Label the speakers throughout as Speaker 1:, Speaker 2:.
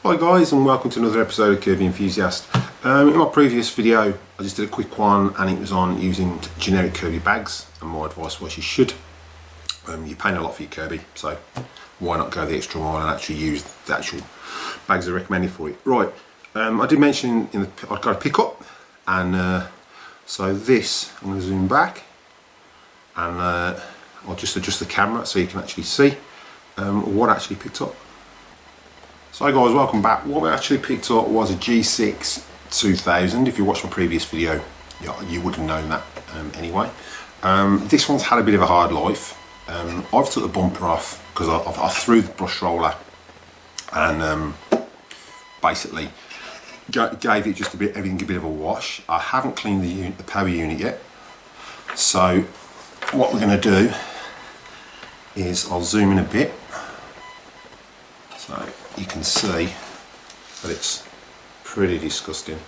Speaker 1: Hi guys, and welcome to another episode of Kirby Enthusiast. In my previous video I just did a quick one and it was on using generic Kirby bags, and my advice was you should. You're paying a lot for your Kirby, so why not go the extra mile and actually use the actual bags that are recommended for it. Right, I did mention I've got a pickup, and so this, I'm going to zoom back and I'll just adjust the camera so you can actually see what I actually picked up. So guys, welcome back. What we actually picked up was a G6 2000. If you watched my previous video, you would have known that anyway. This one's had a bit of a hard life. I've took the bumper off because I threw the brush roller and basically gave it just everything a bit of a wash. I haven't cleaned the power unit yet. So what we're going to do is I'll zoom in a bit so you can see that it's pretty disgusting,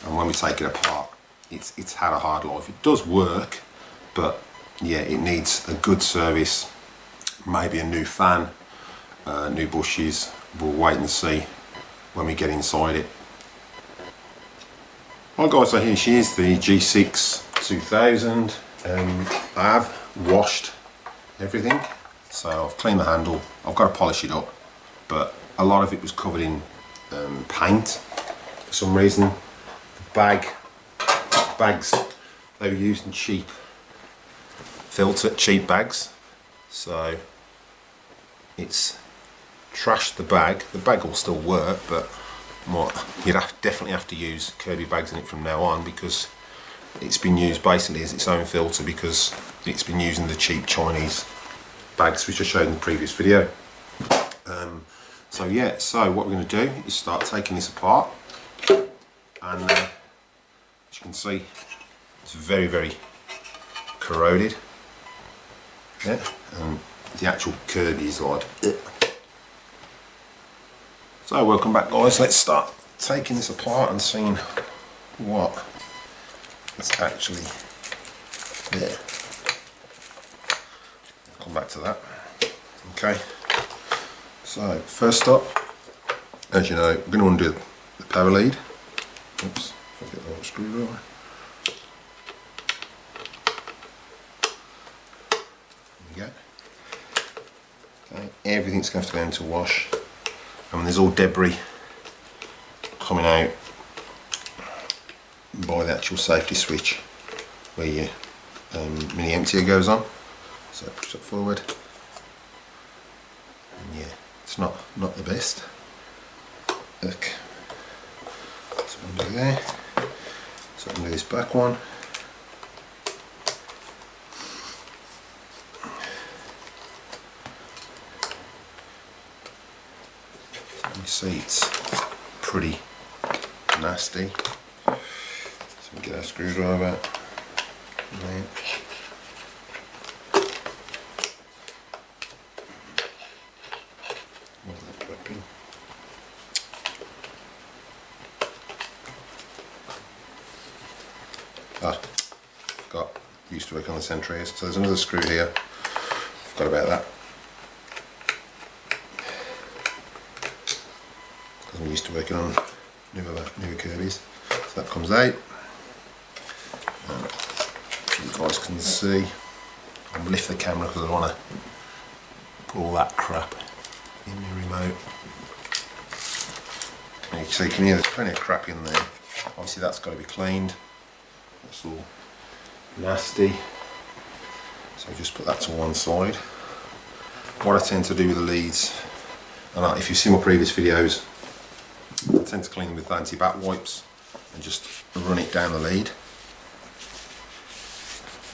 Speaker 1: and when we take it apart it's had a hard life. It does work, but yeah, it needs a good service, maybe a new fan, new bushes. We'll wait and see when we get inside it. Right guys, so here she is, the G6 2000. I have washed everything, so I've cleaned the handle. I've got to polish it up, but a lot of it was covered in paint for some reason. The bags, they were using cheap bags, so it's trashed the bag. The bag will still work, but you'd definitely have to use Kirby bags in it from now on, because it's been used basically as its own filter, because it's been using the cheap Chinese bags which I showed in the previous video. So yeah, so what we're going to do is start taking this apart, and as you can see, it's very, very corroded. Yeah, and the actual Kirby is like it. So welcome back guys, let's start taking this apart and seeing what is actually there. I'll come back to that. Okay. So first up, as you know, we're going to undo the power lead. Oops, if I get the right screwdriver. There we go. Okay, everything's going to have to go into wash. I mean, there's all debris coming out by the actual safety switch where your mini emptier goes on. So push it forward. And yeah, it's not the best. Look, so undo there. So undo this back one. So you see it's pretty nasty. So we get our screwdriver out. There. Used to work on the centres, so there's another screw here. Forgot about that. Because I'm used to working on newer Kirbys. So that comes out. So you guys can see. I'm gonna lift the camera because I don't want to put all that crap in the remote. And so you can hear there's plenty of crap in there. Obviously that's got to be cleaned. That's all nasty, so just put that to one side. What I tend to do with the leads, and if you've seen my previous videos, I tend to clean them with anti-bat wipes and just run it down the lead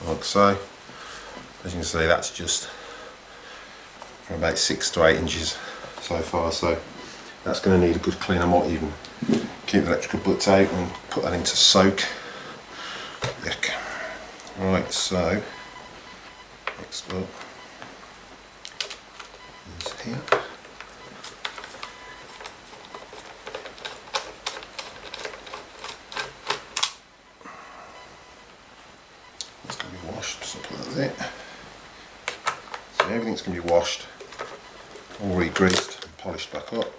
Speaker 1: like so. As you can see, that's just from about 6 to 8 inches so far, so that's going to need a good clean. I might even keep the electrical butts out and put that into soak. Yuck. Right, so next up is here. It's going to be washed, so put that there. So everything's going to be washed, all re-greased and polished back up.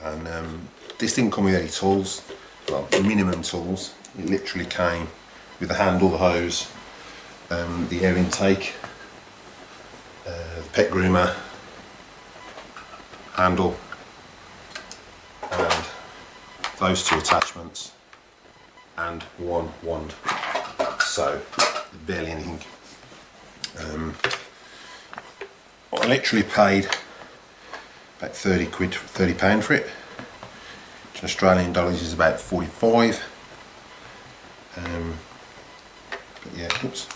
Speaker 1: and this didn't come with any tools, well, minimum tools. It literally came with the handle, the hose, the air intake, the pet groomer handle, and those two attachments, and one wand. So barely anything. I literally paid about 30 quid, £30 for it, which in Australian dollars is about 45. But yeah, oops.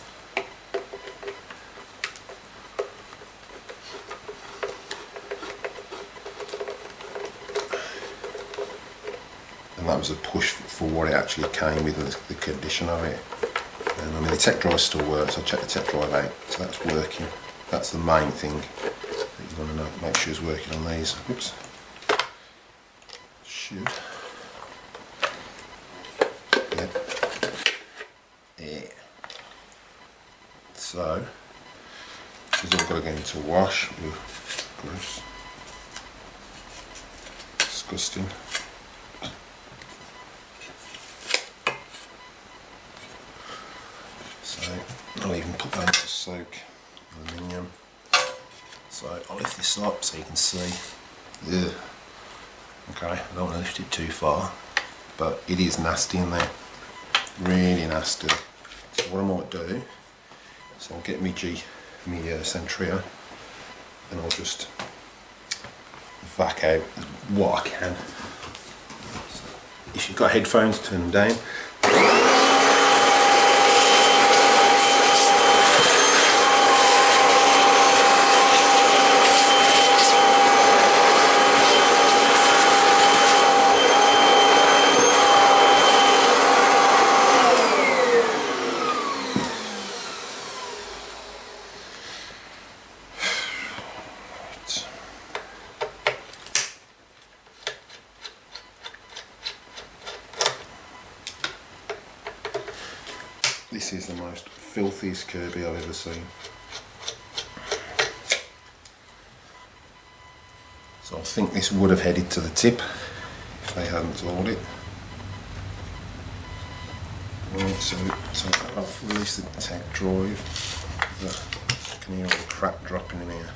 Speaker 1: And that was a push for what it actually came with, the condition of it. I mean, the tech drive still works. I checked the tech drive out, so that's working. That's the main thing that you want to know. Make sure it's working on these. Oops. Should. Yep. Yeah. So, this is all got to go into wash. Ooh, gross. Disgusting. So, I'll even put that into soak. Aluminium. So I'll lift this up so you can see. Ugh. Okay, I don't want to lift it too far, but it is nasty in there. Really nasty. So what I might do is I'll get me Centria, and I'll just vac out what I can. So if you've got headphones, turn them down. This is the most filthiest Kirby I've ever seen. So I think this would have headed to the tip if they hadn't sold it. Right, so I've released the tech drive. You can hear all the crap dropping in here.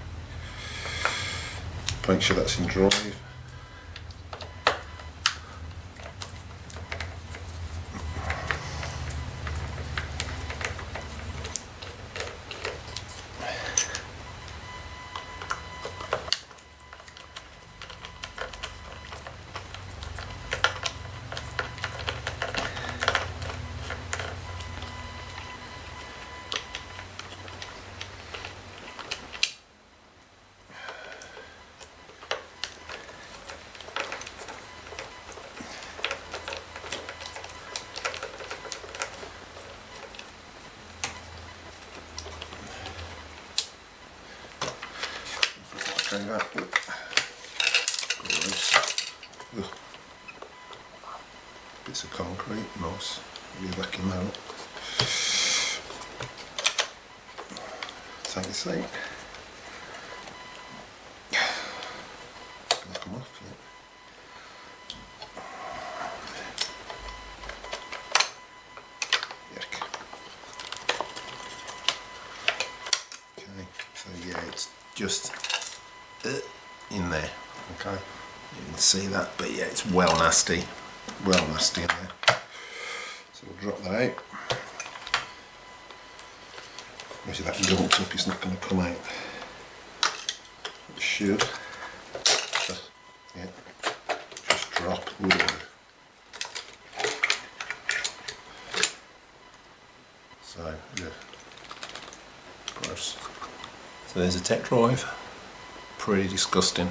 Speaker 1: Make sure that's in drive. Try that. Gross. Bits of concrete, nice. Really vacuum that up. Take a seat. Knock them off, yeah. Okay, so yeah, it's just in there. Okay, you can see that, but yeah, it's well nasty in there. So we'll drop that out. Obviously that dumped up, it's not going to come out. It should. Yeah, just drop. Ooh. So yeah, gross. So there's a tech drive. Pretty disgusting.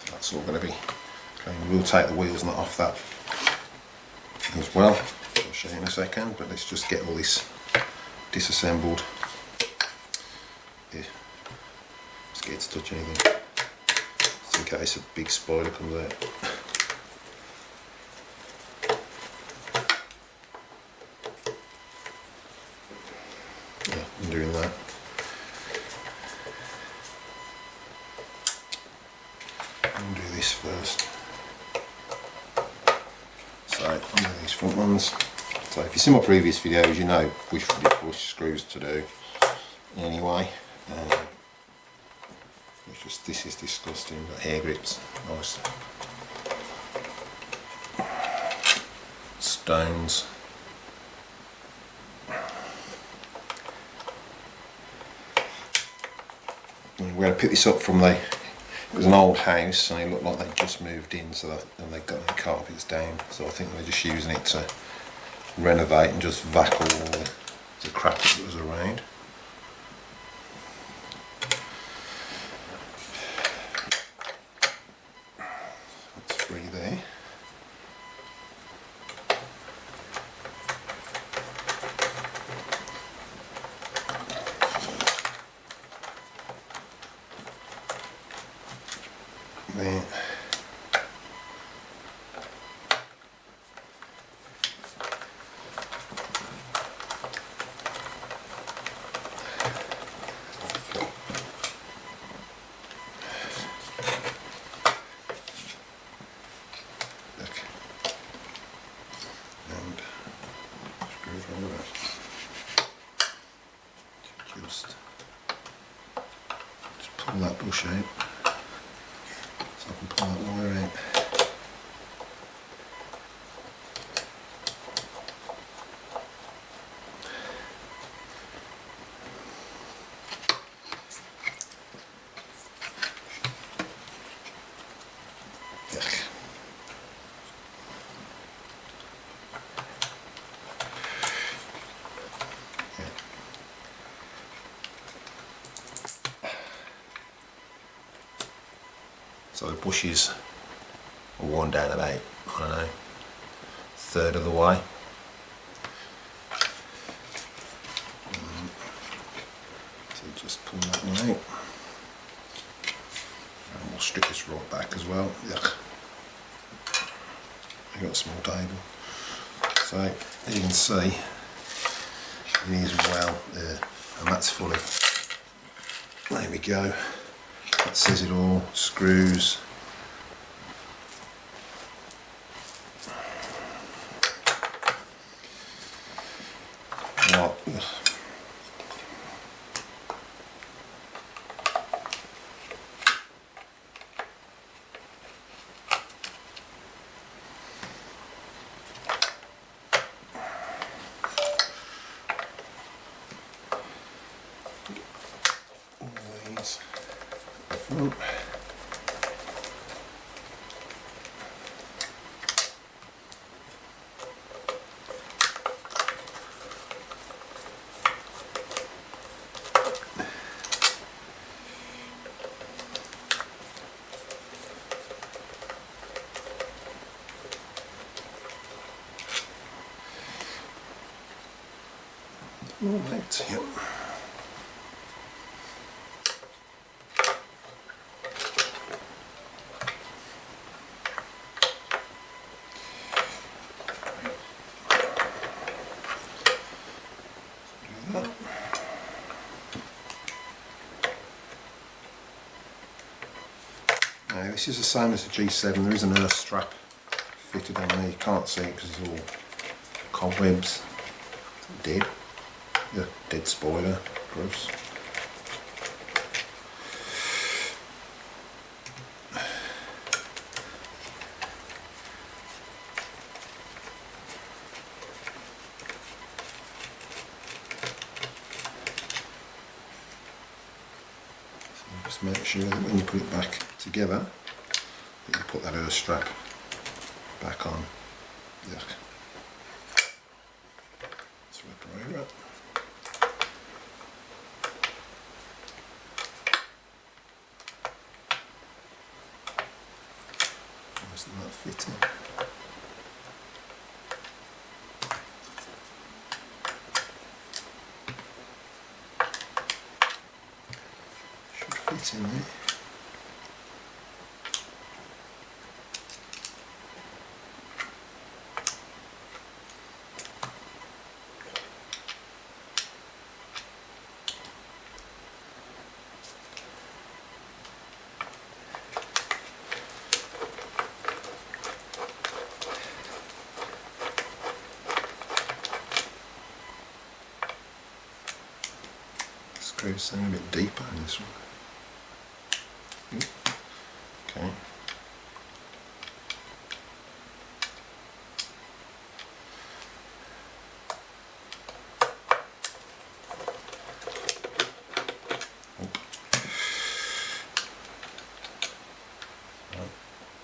Speaker 1: So that's all going to be. Okay, we'll take the wheels nut off that as well. I'll show you in a second, but let's just get all this disassembled. Yeah. Scared to touch anything, just in case a big spider comes out. Yeah, I'm doing that. this first. So under these front ones. So if you've seen my previous videos, you know which push screws to do. Anyway, it's just, this is disgusting. Got hair grips, nice stones. We're going to pick this up from it was an old house and it looked like they just moved in, so and they got the carpets down, so I think they're just using it to renovate and just vac all the crap that was around. That's 3 there. There. Just pull that bush out. So I can pull that wire out. So the bushes are worn down about, I don't know, 1/3 of the way. So just pull that one out. And we'll strip this right back as well. Yuck. I've got a small table. So as you can see, it is well there, and that's fully. There we go. That says it all. Screws. What? All these. Front. Right, yep. Now this is the same as the G7, there is an earth strap fitted on there, you can't see it because it's all cobwebs, dead, yeah, dead spoiler, gross. Just make sure that when you put it back together, that you put that earth strap back on. Yuck. Let's wrap it over it. Isn't that fitting? Fit in there. Screws seem a bit deeper in this one. Okay.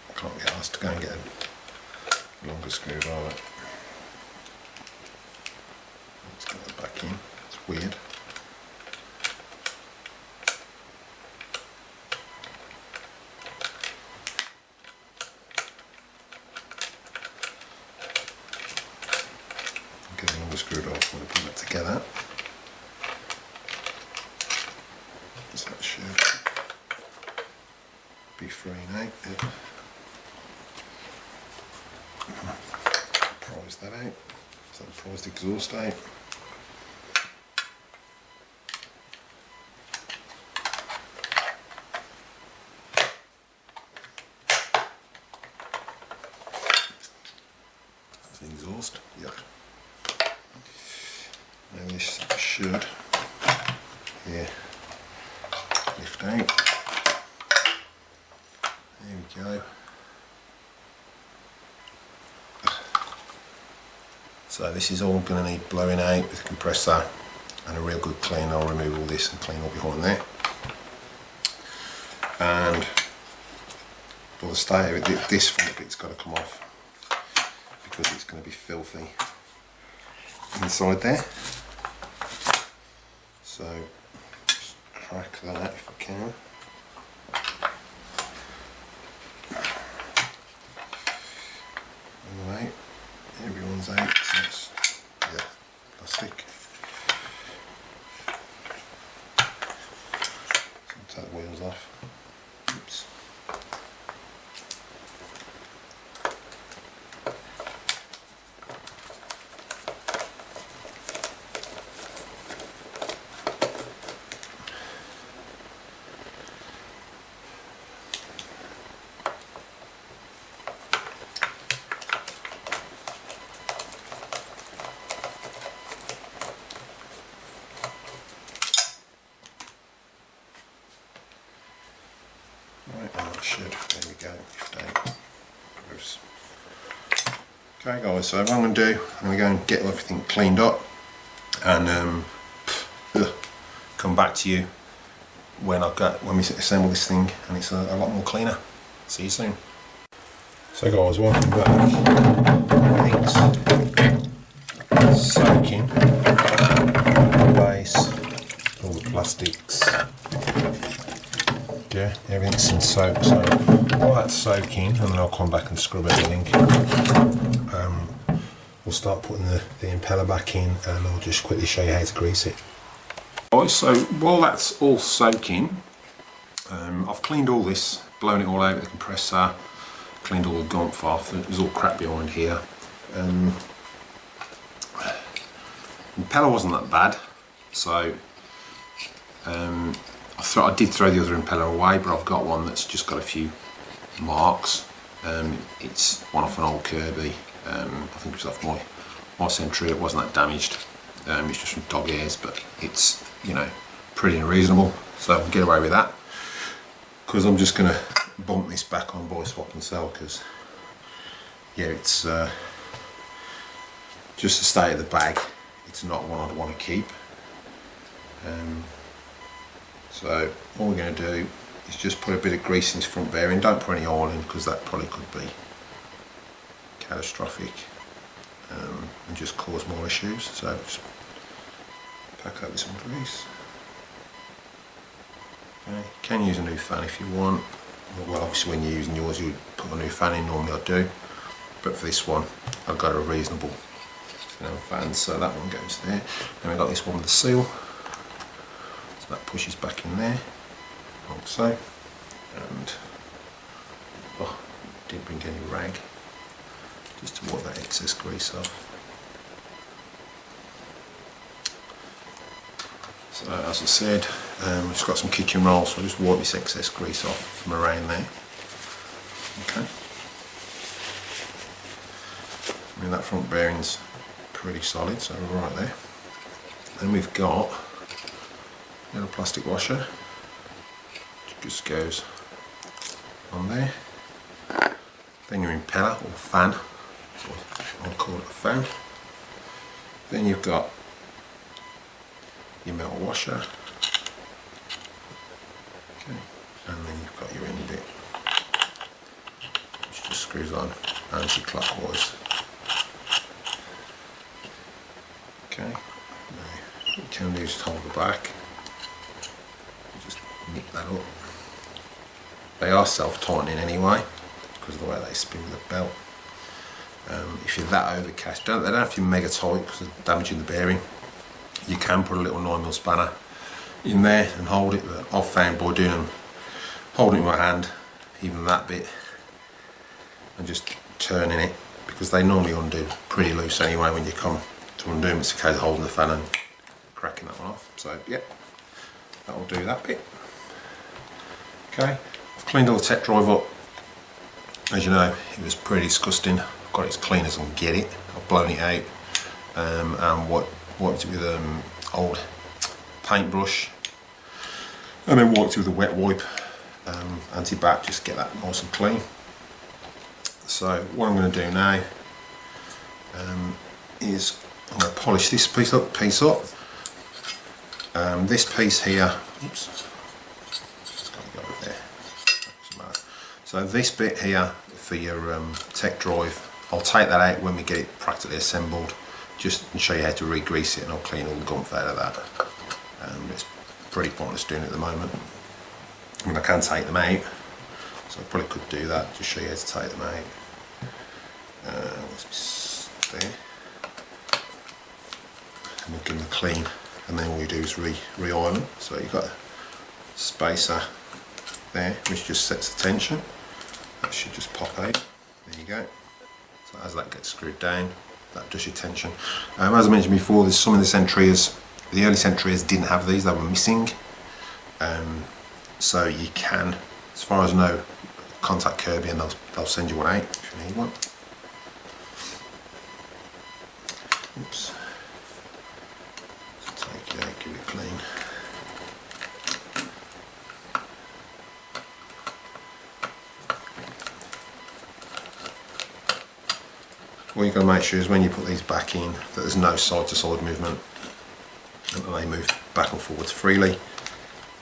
Speaker 1: I can't be asked to go and get a longer screwdriver. Let's get that back in. It's weird. Get a longer screwdriver when I put that together. So that should be free now. Yeah. Prise that out. So prise the exhaust out. That's the exhaust. Yuck. Now this should lift out. There we go. So this is all going to need blowing out with a compressor and a real good clean. I'll remove all this and clean all behind there. And for the state of it, this front bit's got to come off because it's going to be filthy inside there. So just crack that if I can. Alright, everyone's out, so it's, yeah, plastic. So I'll take the wheels off. Oops. Right, that should, there we go, gross. Okay guys, so what I'm going to do, I'm going to go and get everything cleaned up and come back to you when we assemble this thing and it's a lot more cleaner. See you soon. So guys, welcome back. Everything's soaking, the base, all the plastics. Yeah, everything's in soak, so while that's soaking, and then I'll come back and scrub everything. We'll start putting the impeller back in, and I'll just quickly show you how to grease it. Alright, so while that's all soaking, I've cleaned all this, blown it all out with the compressor, cleaned all the gump off. There's all crap behind here. The impeller wasn't that bad, so I did throw the other impeller away, but I've got one that's just got a few marks. It's one off an old Kirby. I think it was off my Century. It wasn't that damaged. It's just from dog ears, but it's, you know, pretty unreasonable. So I can get away with that. Because I'm just going to bump this back on buy, swap and sell, because yeah, it's just the state of the bag. It's not one I'd want to keep. So all we're going to do is just put a bit of grease in this front bearing. Don't put any oil in because that probably could be catastrophic and just cause more issues. So just pack up with some grease. Okay. You can use a new fan if you want. Well, obviously when you're using yours, you would put a new fan in. Normally I do, but for this one, I've got a reasonable fan, so that one goes there. Then we've got this one with the seal. That pushes back in there, like so, and didn't bring any rag, just to wipe that excess grease off. So as I said, I've just got some kitchen rolls, so I'll just wipe this excess grease off from around there. Okay. I mean, that front bearing's pretty solid, so we're right there. Then we've got little plastic washer, just goes on there. Then your impeller or fan, so I'll call it a fan. Then you've got your metal washer, okay, and then you've got your end bit, which just screws on anti-clockwise. Okay, now what you can do is just hold the back, just nip that up. They are self-tightening anyway, because of the way they spin with the belt. If you're that overcast, they don't have to be mega tight because of damaging the bearing. You can put a little 9mm spanner in there and hold it, but I've found by doing them, holding it with my hand, even that bit, and just turning it, because they normally undo pretty loose anyway when you come to undo them. It's a case of holding the fan and cracking that one off. So yeah, that will do that bit. Okay, I've cleaned all the tech drive up. As you know, it was pretty disgusting. I've got it as clean as I can get it. I've blown it out and wiped it with old paintbrush, and then wiped it with a wet wipe, anti-bac, just get that nice and clean. So what I'm going to do now is I'm going to polish this piece up. This piece here, oops, it's got to go over there. So this bit here for your tech drive, I'll take that out when we get it practically assembled, just to show you how to re-grease it, and I'll clean all the gump out of that. It's pretty pointless doing it at the moment. I mean, I can take them out, so I probably could do that, just show you how to take them out. There. And we'll give them a clean, and then all you do is re-oil them. So you've got a spacer there, which just sets the tension. That should just pop out. There you go. So as that gets screwed down, that does your tension. As I mentioned before, there's some of the Centrias, the early Centrias didn't have these, they were missing. So you can, as far as I know, contact Kirby and they'll send you one out if you need one. Oops. So take it out, give it a clean. What you've got to make sure is when you put these back in that there's no side to side movement, and they move back and forwards freely.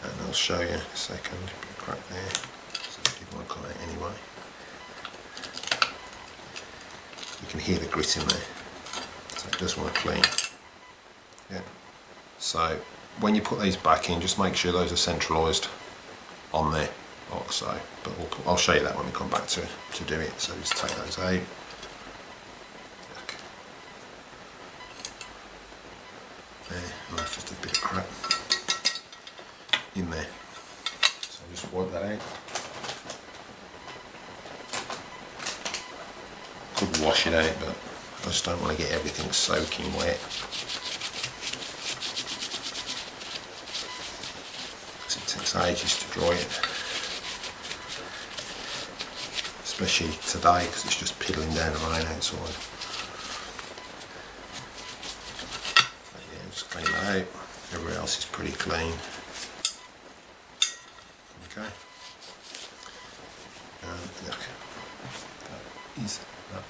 Speaker 1: And I'll show you in a second. Crack there, so it won't come out anyway. You can hear the grit in there, so it does want to clean. Yeah. So when you put these back in, just make sure those are centralised on there, like so. But I'll show you that when we come back to do it. So just take those out. There, and that's just a bit of crap in there. So I'll just wipe that out. Could wash it out, but I just don't want to get everything soaking wet. Because it takes ages to dry it. Especially today, because it's just piddling down the rain outside. Clean that out. Everywhere else is pretty clean. Okay. And look, that is that.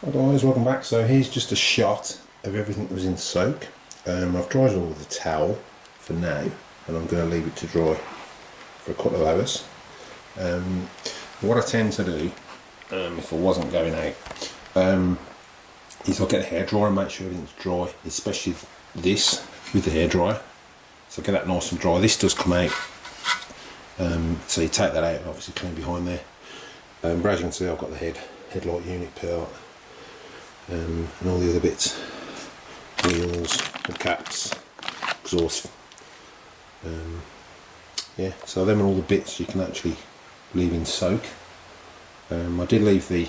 Speaker 1: Hi guys, welcome back. So here's just a shot of everything that was in soak. I've dried it all with a towel for now, and I'm going to leave it to dry for a couple of hours. What I tend to do, if I wasn't going out, is I'll get a hairdryer and make sure everything's dry, especially this with the hairdryer. So get that nice and dry. This does come out, so you take that out and obviously clean behind there. But as you can see, I've got the headlight unit part, and all the other bits, wheels, the caps, exhaust. Yeah, so them are all the bits you can actually leave in soak. I did leave the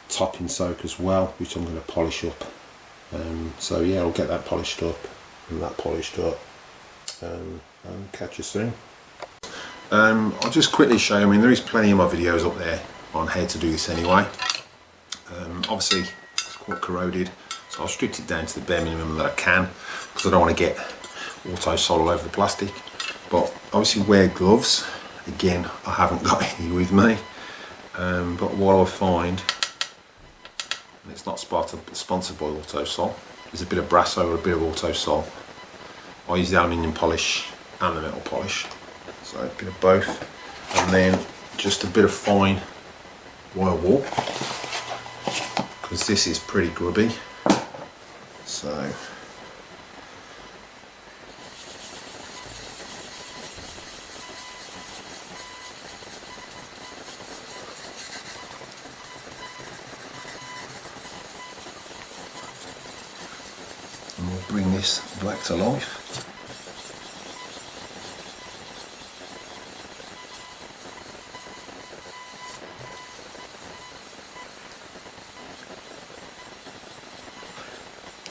Speaker 1: top in soak as well, which I'm going to polish up. So yeah, I'll get that polished up and that polished up, and catch you soon. I'll just quickly show you, I mean there is plenty of my videos up there on how to do this anyway. Obviously it's quite corroded, So I'll restrict it down to the bare minimum that I can, because I don't want to get auto sol all over the plastic. But obviously wear gloves. Again, I haven't got any with me. But what I find, and it's not sponsored by auto sol, there's a bit of Brasso or a bit of auto sol. I use the aluminium polish and the metal polish, so a bit of both, and then just a bit of fine wire wool, because this is pretty grubby. So and we'll bring this black to life.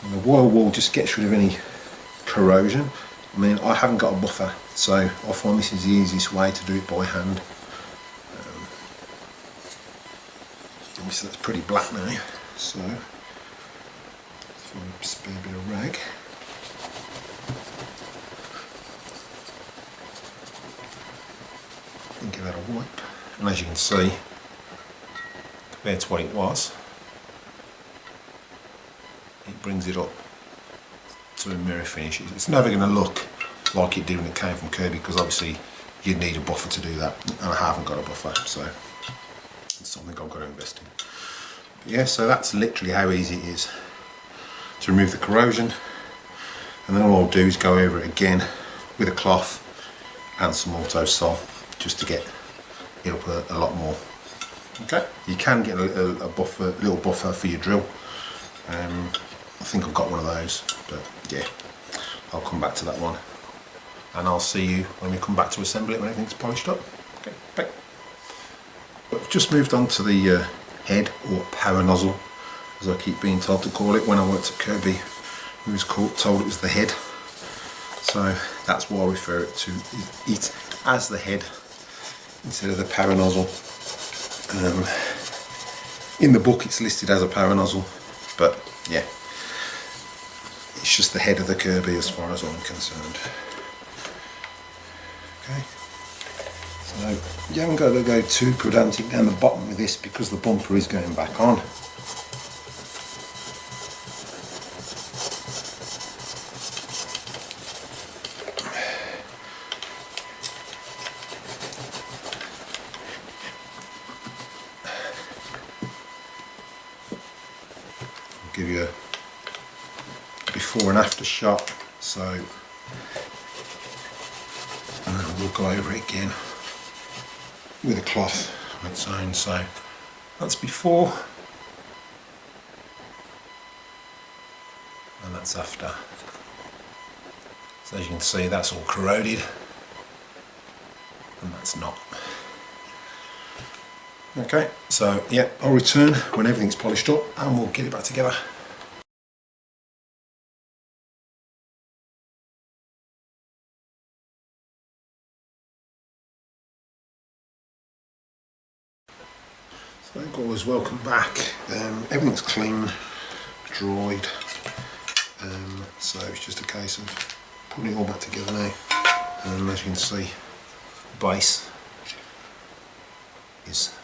Speaker 1: And the wire wool just gets rid of any corrosion. I mean, I haven't got a buffer, so I find this is the easiest way to do it by hand. Obviously that's pretty black now, so let's find a spare bit of rag. And give that a wipe. And as you can see, compared to what it was, it brings it up to a mirror finish. It's never going to look like it did when it came from Kirby, because obviously you'd need a buffer to do that, and I haven't got a buffer, so it's something I've got to invest in. But yeah, so that's literally how easy it is to remove the corrosion, and then all I'll do is go over it again with a cloth and some auto sol, just to get it up a lot more. Okay, you can get a little buffer for your drill. I think I've got one of those, but yeah, I'll come back to that one, and I'll see you when we come back to assemble it when everything's polished up. Okay, bye. I've just moved on to the head, or power nozzle, as I keep being told to call it. When I worked at Kirby, we was told it was the head, so that's why I refer to it as the head instead of the power nozzle. In the book it's listed as a power nozzle, but yeah, it's just the head of the Kirby as far as I'm concerned. Okay, so you haven't got to go too pedantic down the bottom with this, because the bumper is going back on. I'll give you a before and after shot, so and we'll go over it again with a cloth on its own. So that's before and that's after. So as you can see, that's all corroded and that's not. Okay, so yeah, I'll return when everything's polished up and we'll get it back together. So guys, welcome back. Everything's clean, dried, so it's just a case of putting it all back together now. And as you can see, the base is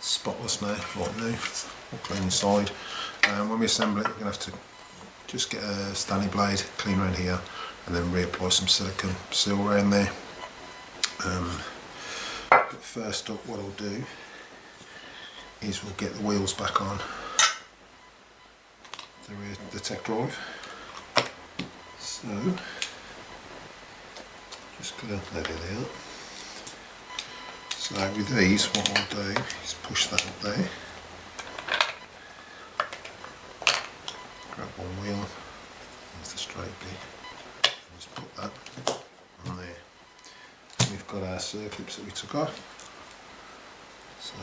Speaker 1: spotless now, like new, all clean inside. When we assemble it, we're going to have to just get a Stanley blade, clean around here, and then reapply some silicone seal around there. But first up, what I'll do is we'll get the wheels back on the tech drive. So just gonna, there they are. So with these, what I'll do is push that up there, grab one wheel, there's the straight bit, just put that on there. And we've got our circlips that we took off. So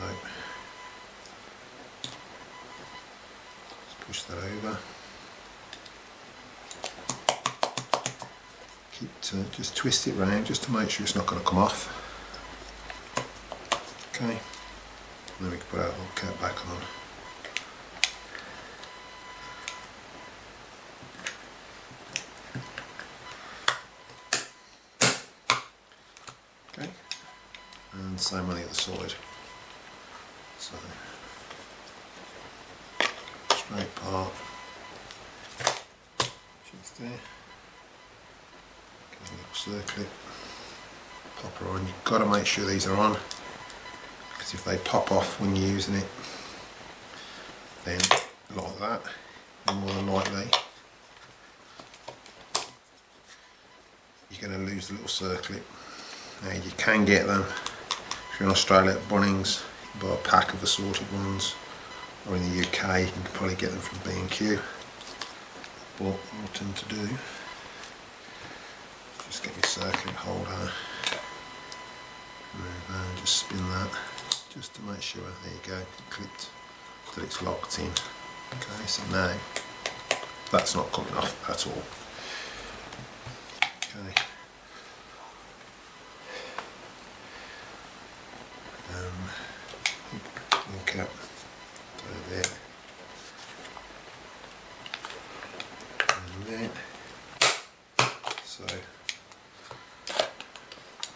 Speaker 1: let's push that over. Just twist it round just to make sure it's not going to come off. Okay, and then we can put our little cap back on. same on the other side. So straight part, just there, get a little circlet, pop her on. You've got to make sure these are on, because if they pop off when you're using it, then like that, more than likely you're going to lose the little circlet. Now you can get them, if you're in Australia at Bunnings, you buy a pack of assorted ones, or in the UK you can probably get them from B&Q. But what I tend to do is just get my circlet holder, and just spin that, just to make sure, there you go, clipped till it's locked in. Okay, so now that's not coming off at all. Okay. Look up over there, and then so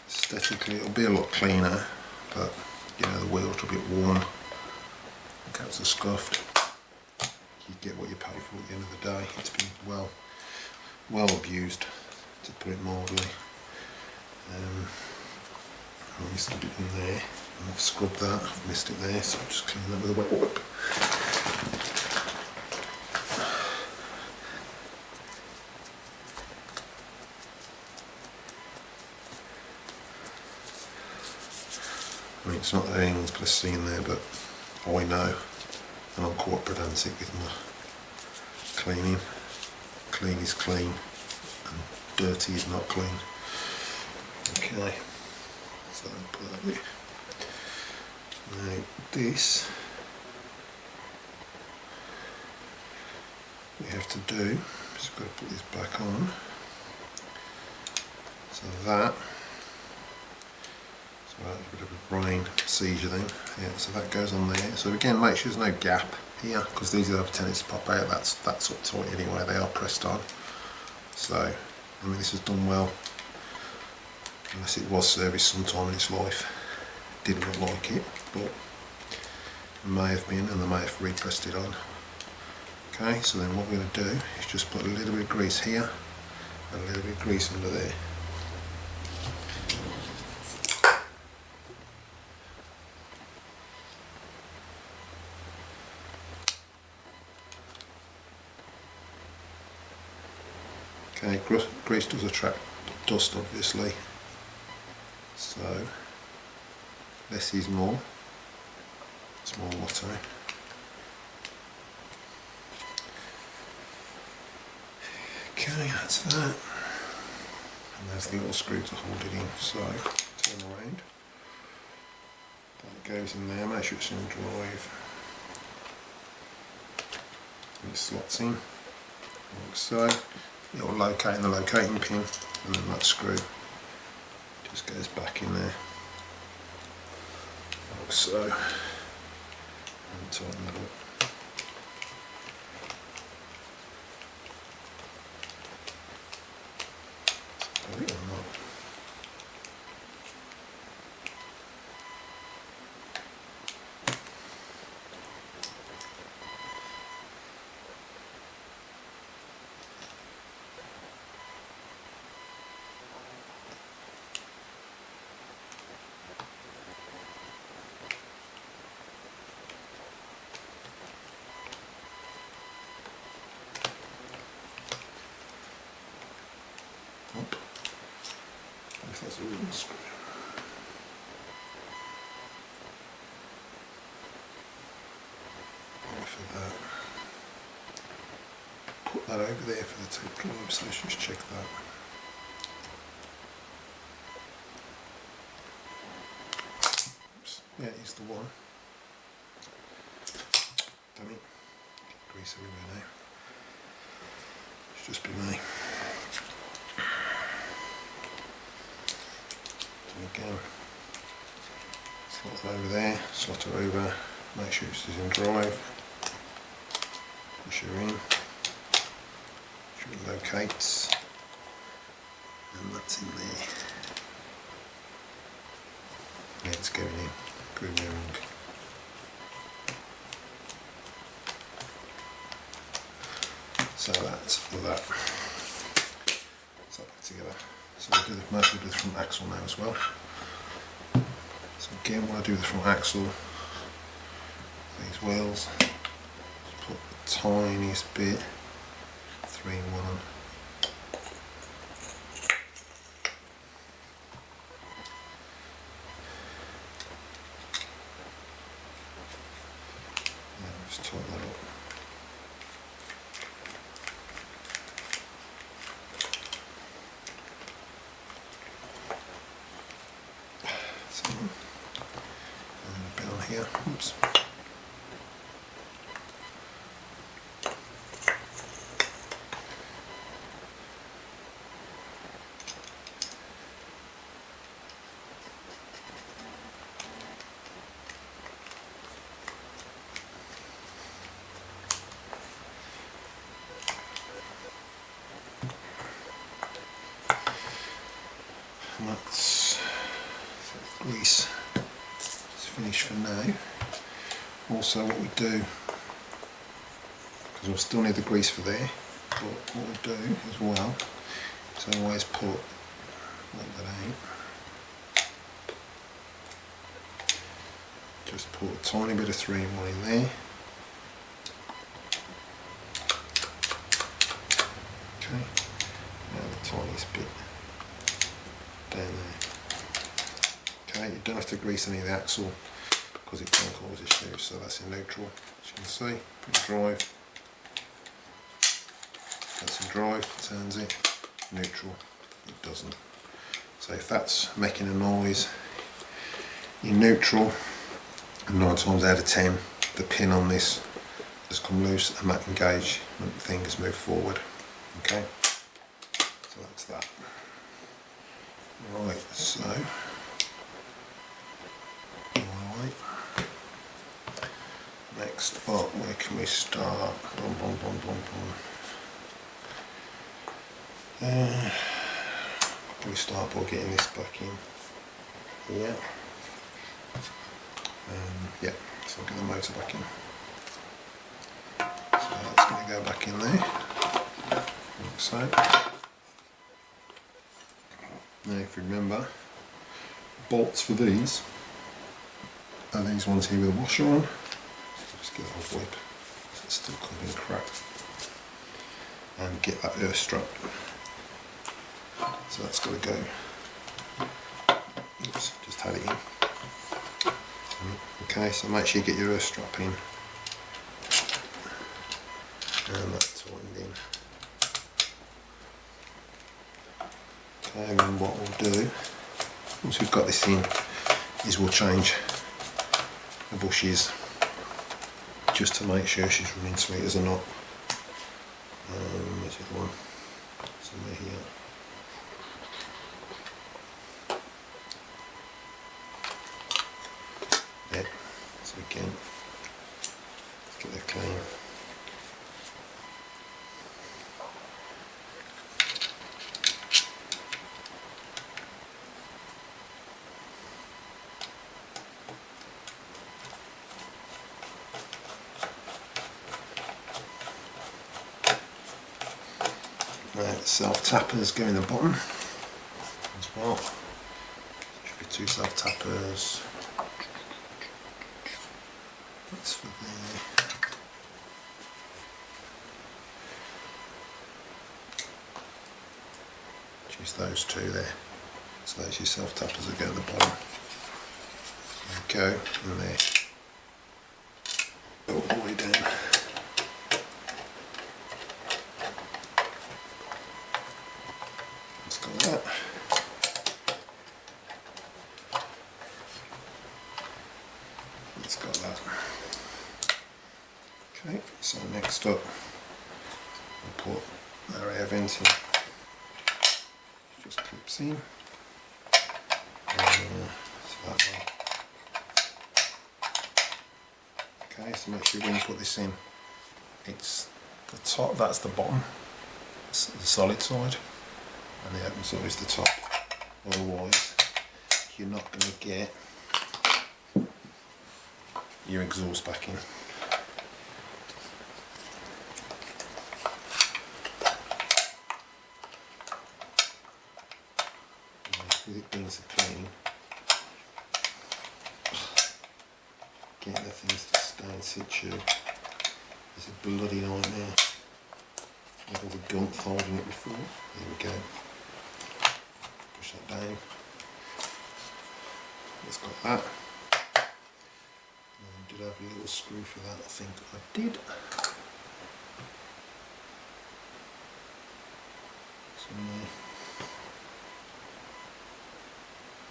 Speaker 1: aesthetically it'll be a lot cleaner, but you know, the wheels are a bit worn. Look how it's scuffed. You get what you pay for at the end of the day. It's been well abused, to put it mildly. There's a bit in there. I've scrubbed that, I've missed it there, so I'll just clean that with a wet wipe. I mean, it's not that anyone's going to see in there, but I know, and I'm quite pedantic with my cleaning. Clean is clean, and dirty is not clean. Okay, so I'll put that there. Now this, we have to do, just got to put this back on, so that, so that's a bit of a brain seizure then, yeah, so that goes on there. So again, make sure there's no gap here, because these have a tendency to pop out. That's sort of tight anyway, they are pressed on. So, I mean, this is done well, unless it was serviced sometime in its life. Did not like it, but it may have been, and they may have repressed it on. Okay, so then what we're going to do is just put a little bit of grease here and a little bit of grease under there. Okay, grease does attract dust obviously, so less is more. Small motto. Okay, that's that. And there's the little screw to hold it in, so turn around. That goes in there, make sure it's in drive. And it slots in, like so. It'll locate in the locating pin, and then that screw just goes back in there, like so. And tighten that up. Got it or not? Up. If that's a wooden screw. For that. Put that over there for the tape glove, so let's just check that. Oops. Yeah, it's the one. Damn it. Grease everywhere now. It's just been me. Again, slot over there, slot her over, make sure it's in drive, push her in, sure it locates, and that's in there. Yeah, it's going in. Grooving. So that's for that. So back together. So we'll do the mostly do the front axle now as well. So again, when I do the front axle, these wheels, just put the tiniest bit, 3-in-1 on. Just tighten that up. So, and a bit on here. Oops. And that's grease. It's finished for now. Also what we do, because we'll still need the grease for there, but what we do as well is always put, like that out, just put a tiny bit of 3-in-1 in there. Okay, now the tiniest bit down there. Okay, you don't have to grease any of the axle because it can cause issues, so that's in neutral, as you can see. Put drive, that's in drive, turns it, neutral, it doesn't. So if that's making a noise in neutral, 9 times out of 10 the pin on this has come loose and that engagement thing has moved forward. Okay, so that's that. Right, so alright. Next part, where can we start? Boom, boom, boom, boom, boom. Probably start by getting this back in here. Yeah, so I'll get the motor back in. So that's going to go back in there, like so. Now if you remember, bolts for these are these ones here with a washer on. Just get that whip, so it's still coming cracked. And get that earth strap. So that's got to go. Oops, just had it in. Okay, so make sure you get your earth strap in. And that's tightened in. Okay, and then what we'll do, once we've got this in, is we'll change the bushes just to make sure she's running sweet as a knot. Where's the other one? Somewhere here. Yeah, so again, let's get that clean. Right, self-tappers go in the bottom as well. Should be 2 self-tappers. That's for there. Just those 2 there. So there's your self-tappers that go at the bottom. There you go, and there. All the way down. Let's go like that. Let's go like that. Okay, so next up we'll put our air vent in. Just clips in. So that way. Okay, so make sure when you put this in, it's the top, that's the bottom, it's the solid side, and the open side is the top. Otherwise, you're not going to get your exhaust back in. With it being so clean, getting the things to stay in situ is a bloody nightmare. I had all the gunk holding it before. There we go. Push that down. It's got that. Did I have a little screw for that? I think I did. Somewhere.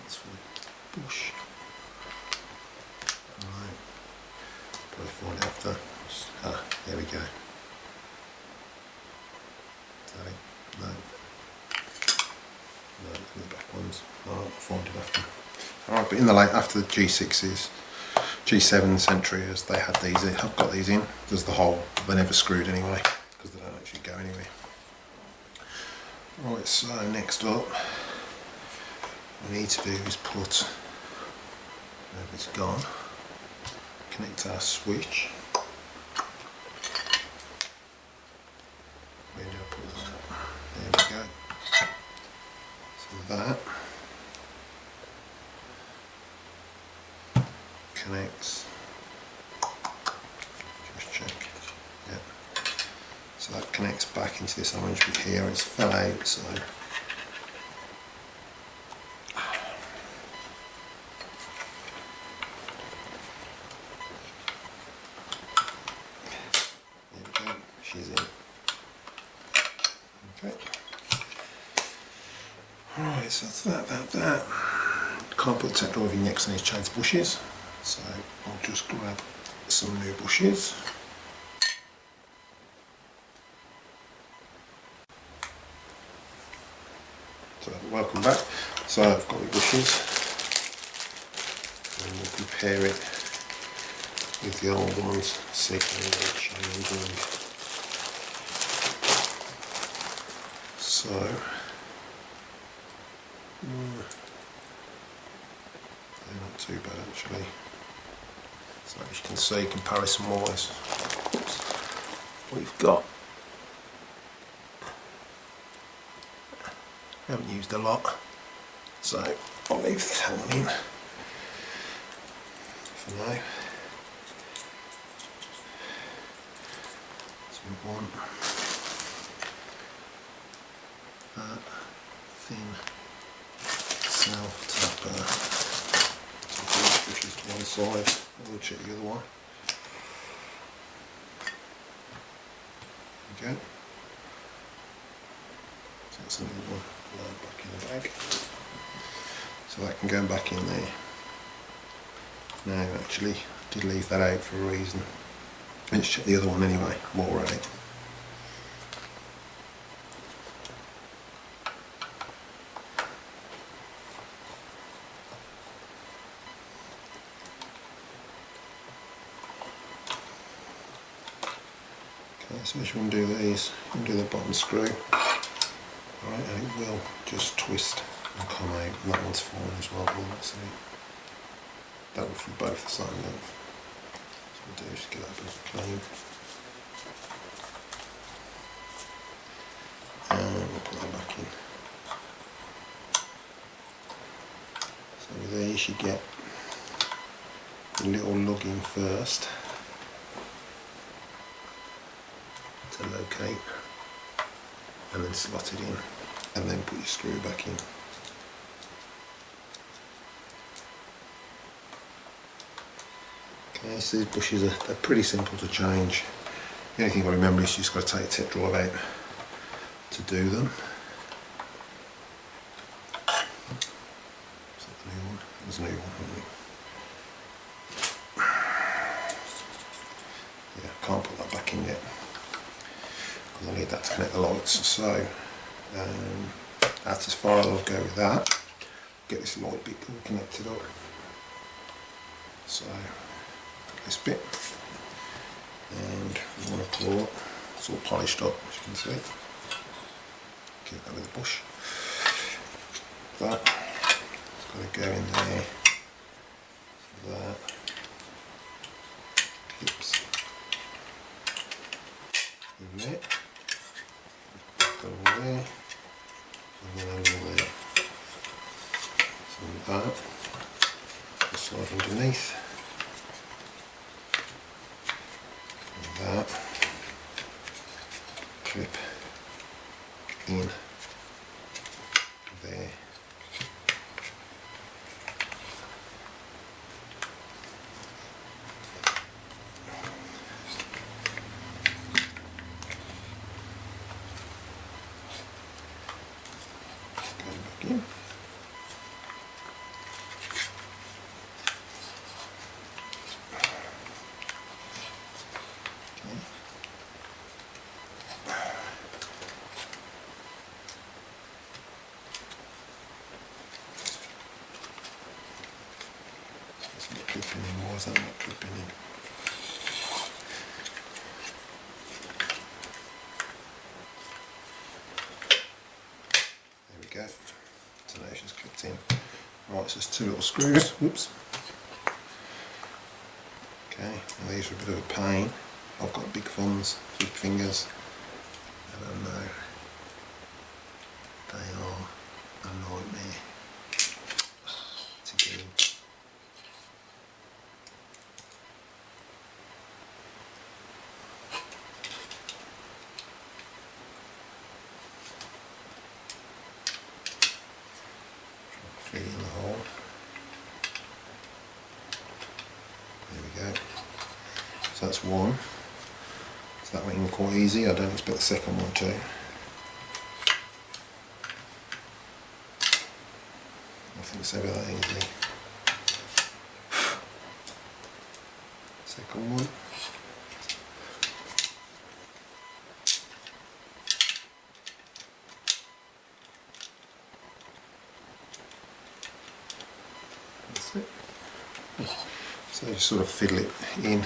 Speaker 1: That's for the bush. Right. Probably find it after. Ah, there we go. Is that it? No. No, the back ones. Alright, I'll find it after. Alright, but in the late, after the G6s, G7 Centurias, they had these in. I've got these in. There's the hole. They're never screwed anyway, because they don't actually go anywhere. Right, so next up, what we need to do is put, where it's gone, connect our switch. Where did I put that? There we go. So that connects, just check, yeah, so that connects back into this orange bit here. It's fell out, so there we go, she's in. Okay, alright, so that's that. Can't put the tech driving yet because I need to change bushes. So I'll just grab some new bushes. So welcome back. So I've got the bushes and we'll compare it with the old ones, see how they're changing. So they're not too bad actually. So as you can see, comparison wise, we've got, I haven't used a lot, so I'll leave that one in for now. So we want that thin self-tapper. Pushes to one side, we'll check the other one. Okay. So that's another one load back in the bag. So that can go back in there. Now actually, I did leave that out for a reason. Let's check the other one anyway, more at it. So as you want to do these, you can do the bottom screw, alright, and it will just twist and come out, and that one's fine as well, so that one for both the same length. So we'll do is get that bit clean, and we'll put that back in. So with these you get a little lugging first to locate, and then slot it in, and then put your screw back in. Okay, so these bushes are pretty simple to change. The only thing I remember is you just got to take the tip drive out to do them. Is that the new one? There's a new one, isn't it? Yeah, can't put that back in yet. I need that to connect the lights, so that's as far as I'll go with that. Get this light bit all connected up. So this bit, and we want to claw it. It's all polished up, as you can see. Get that with the bush. That it's got to go in there. That. there, over there, and then over there. So that, just slide underneath, and that, clip in there. Again. It's not clipping in, why is that not clipping in? There we go. So now it's just clipped in. Right, so there's two little screws. Whoops. Okay, now these are a bit of a pain. I've got big thumbs, big fingers, and I know they are a nightmare to get in. Fit in the hole. There we go. So that's one. So that went in quite easy. I don't expect the second one to. Nothing so that easy. Second one. That's it. So you sort of fiddle it in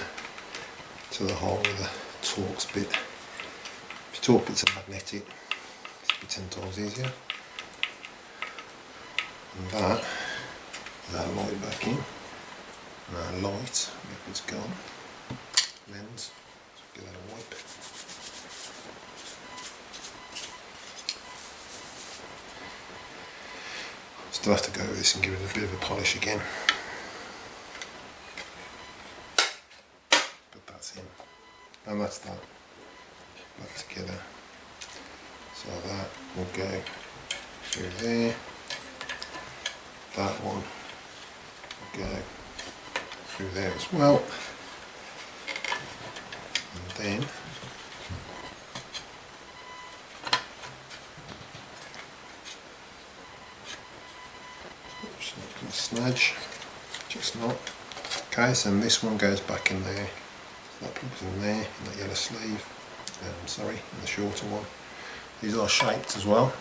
Speaker 1: to the hole with the Torx bit. If your Torx bits are magnetic, it's be 10 times easier. And that light back in. And that light, it's gone. Lens, so give that a wipe. Still have to go with this and give it a bit of a polish again. But that's in. And that's that. Back together. So that will go through there. That one will go through there as well. And then just not going to smudge, just not. Okay, so this one goes back in there. So that plugs in there, in that yellow sleeve. Sorry, in the shorter one. These are shaped as well.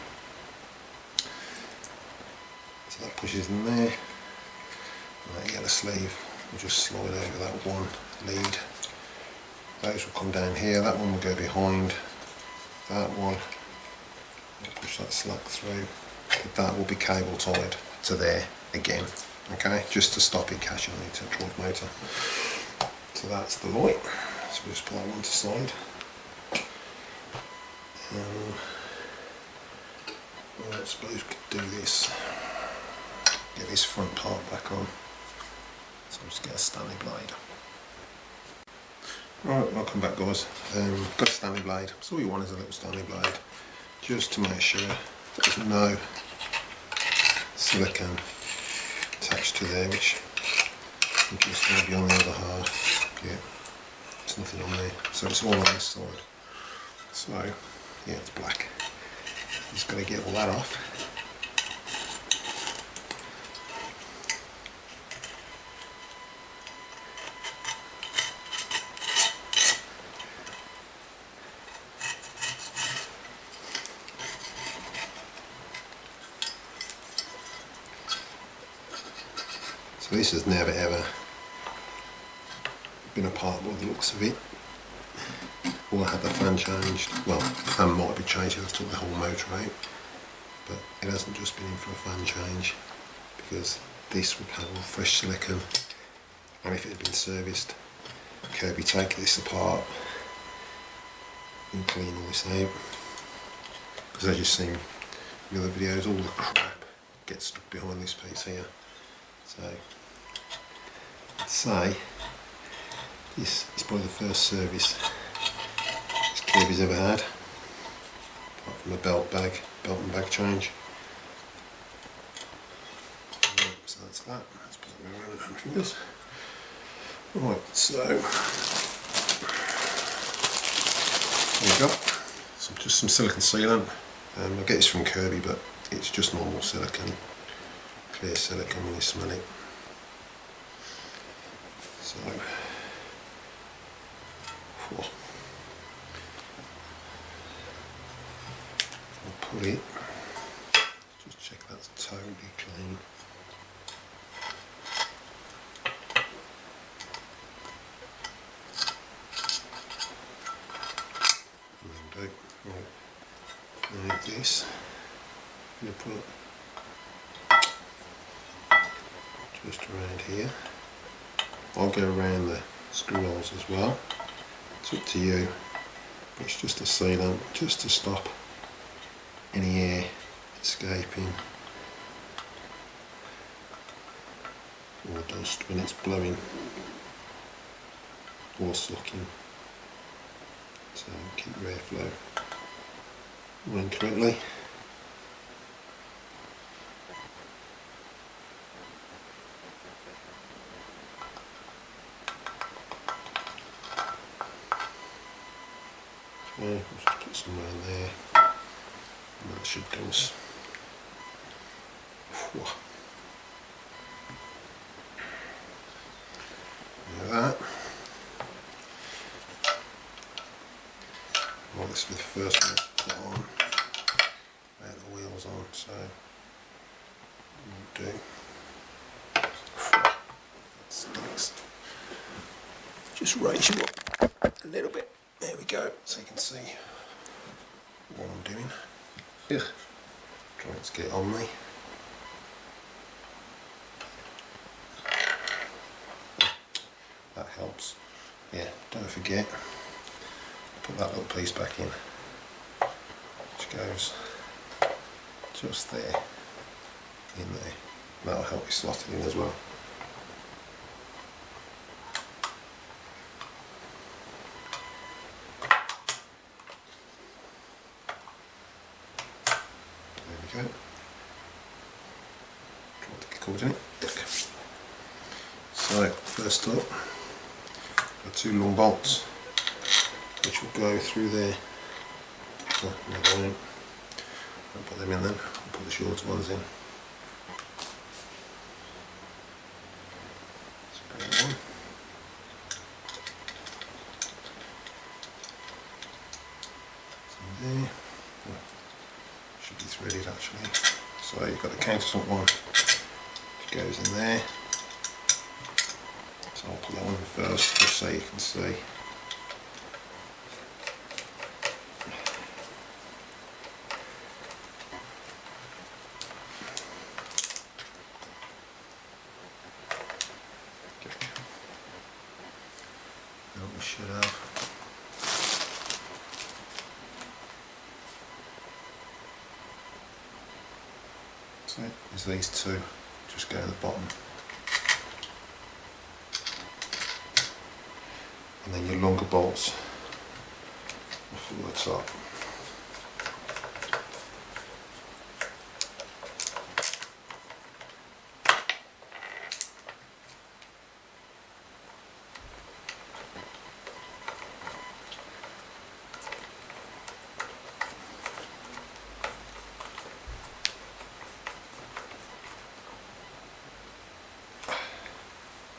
Speaker 1: So that pushes in there. And that yellow sleeve will just slide over that one lead. Those will come down here. That one will go behind. That one. I'll push that slack through. But that will be cable tied to there again. Okay, just to stop it catching on the central motor. So that's the light. So we'll just put that one to side. Well, I suppose we could do this. Get this front part back on. So I'll just get a Stanley blade. Right, welcome back guys. Got a Stanley blade. So all you want is a little Stanley blade. Just to make sure there's no silicone attached to there, which I think is going to be on the other half. Yeah, there's nothing on there. So it's all on this side. So, yeah, it's black. Just got to get all that off. So this has never ever been a part by the looks of it. Or I had the fan changed. Well, the fan might be changed if I took the whole motor out, but it hasn't just been in for a fan change, because this would have all fresh silicone, and if it had been serviced, Kirby take this apart and clean all this out, because as you've seen in the other videos, all the crap gets stuck behind this piece here. So I'd say this is probably the first service this Kirby's ever had, apart from a belt and bag change. So that's that. Let's put it around the fingers. Right, so there you go. So just some silicone sealant. I get this from Kirby, but it's just normal silicone, clear silicone when you smell it. So I'll put it. Just check that's totally clean. Like this, I'm going to put just around here. I'll go around the screw holes as well. It's up to you, but it's just a sealant just to stop any air escaping or dust when it's blowing or sucking. So keep your airflow running correctly. Okay, we'll just put some around there, and that should do us. Like that. Well, this will be the first one to put on. I had the wheels on, so we'll do. That stinks. Just raise you up a little bit. There we go, so you can see what I'm doing. Ugh. Trying to get it on me. That helps. Yeah, don't forget, put that little piece back in, which goes just there, in there. That'll help you slot it in as well. There we go. Try to get caught in it. So first up, got two long bolts which will go through there. Oh, no, I won't. I'll put them in then. I'll put the shorter ones in. So one. So there. Oh, should be threaded actually. So you've got the countersunk one which goes in there. So I'll put that one in first just so you can see. No, we should have. So there's these two, just go at the bottom. And then your longer bolts for the top.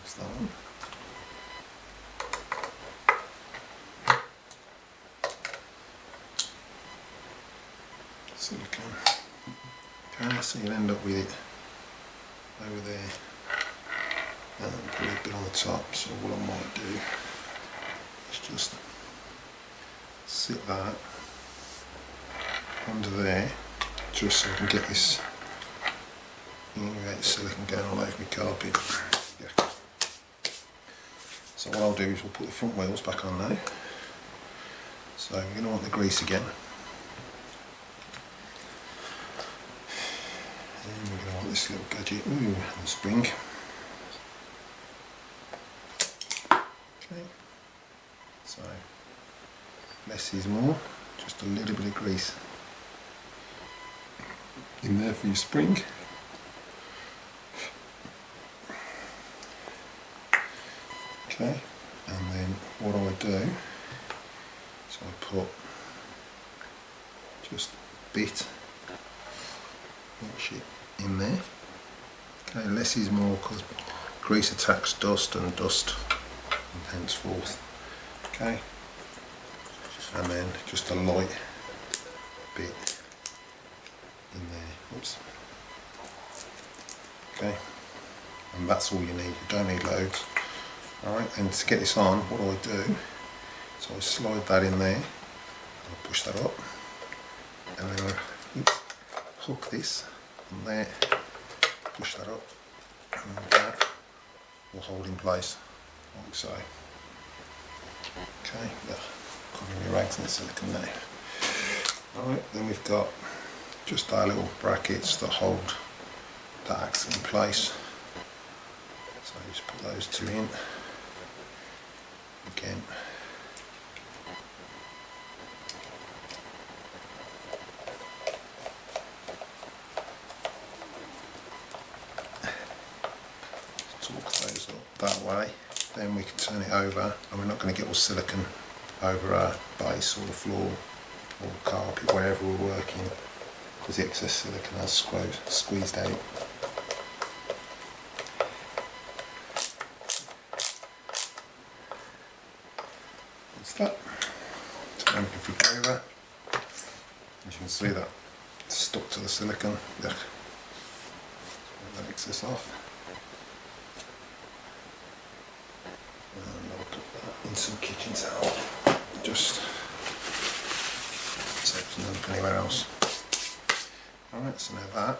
Speaker 1: That's that one. Silicone. Okay, so you'll end up with it over there and put a bit on the top. So what I might do is just sit that under there just so I can get this silicone going all over my carpet. Yeah. So what I'll do is we'll put the front wheels back on now. So we're going to want the grease again. And we're going to want this little gadget, and the spring. Okay, so less is more, just a little bit of grease in there for your spring. Okay, and then what I do is I put just a bit of shit in there. Okay, less is more because grease attacks dust and dust and henceforth. Okay, and then just a light bit in there. Oops. Okay, and that's all you need. You don't need loads. Alright, and to get this on, what I do is I slide that in there, I push that up, and then I hook this in there, push that up, and that will hold in place, like so. Okay, covering your rags and silicone there. Alright, then we've got just our little brackets that hold the axe in place. So just put those two in. Again. Torque those up that way, then we can turn it over, and we're not going to get all silicone over our base or the floor or the carpet, wherever we're working, because the excess silicone has squeezed out. That. So then we can flip it over. As you can see, that it's stuck to the silicone. That excess off. And I'll put that in some kitchen towel. Just so it doesn't look anywhere else. Alright, so now that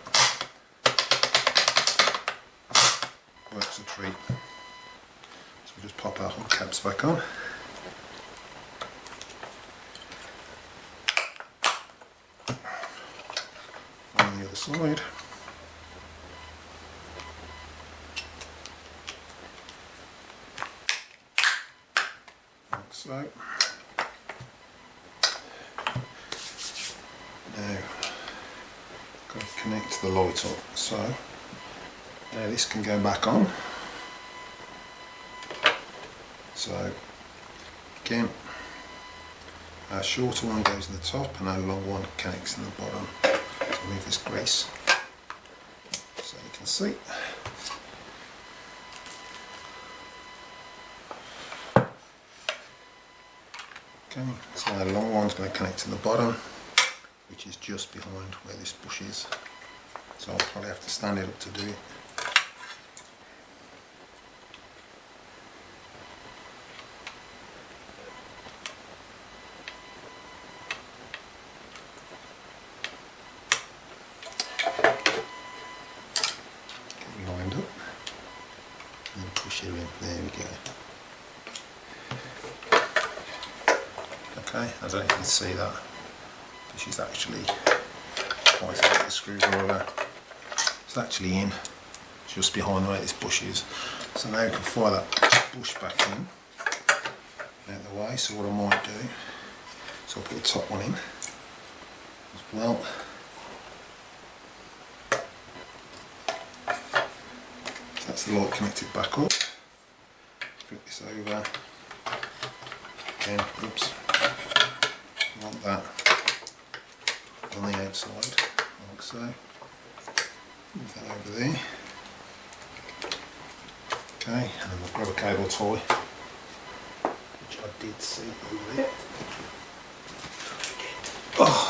Speaker 1: works a treat. So we just pop our hubcaps back on. Side, like so. Now, got to connect the light up. So now this can go back on. So again, our shorter one goes to the top, and our long one connects to the bottom. Remove this grease so you can see. Okay, so our long one's going to connect to the bottom, which is just behind where this bush is. So I'll probably have to stand it up to do it. Lined up and push it in. There we go. Okay, I don't know if you can see that, but she's actually quite a bit of the screwdriver. It's actually in just behind where this bush is. So now we can fire that bush back in out of the way. So what I might do, so I'll put the top one in as well. That's the light connected back up. Flip this over. Again, oops. I want that on the outside, like so. Move that over there. Okay, and I'll grab a cable tie, which I did see over there. Oh.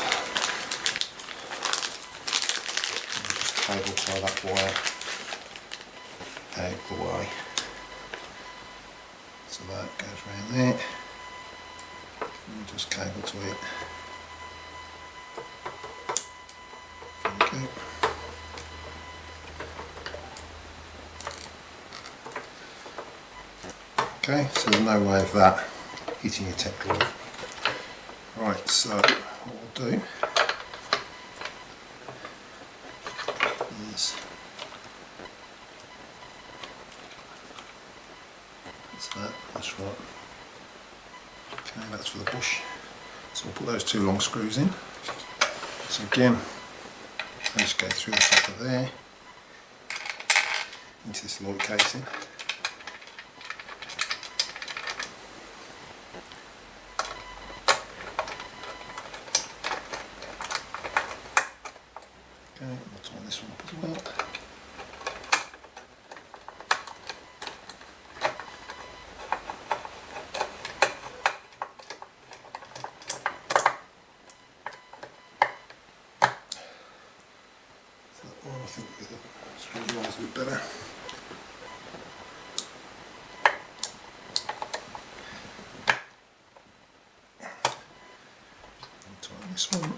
Speaker 1: Just cable tie that wire out the way. So that goes around there. And just cable to it. Okay. Okay, so there's no way of that hitting your tech glove. Right, so what we'll do is that's right. Okay, that's for the bush. So we'll put those two long screws in. So again, they just go through the top of there into this light casing. Okay, we'll tighten this one up as well. I think the screwdriver's a bit better. I'll tighten this one.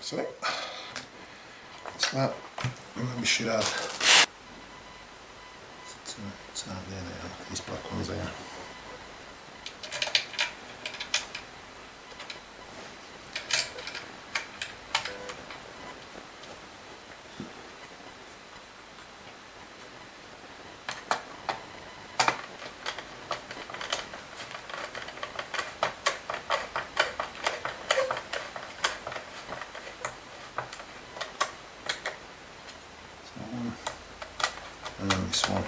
Speaker 1: So that's that, and then we should have there they are, these black ones there. And this one.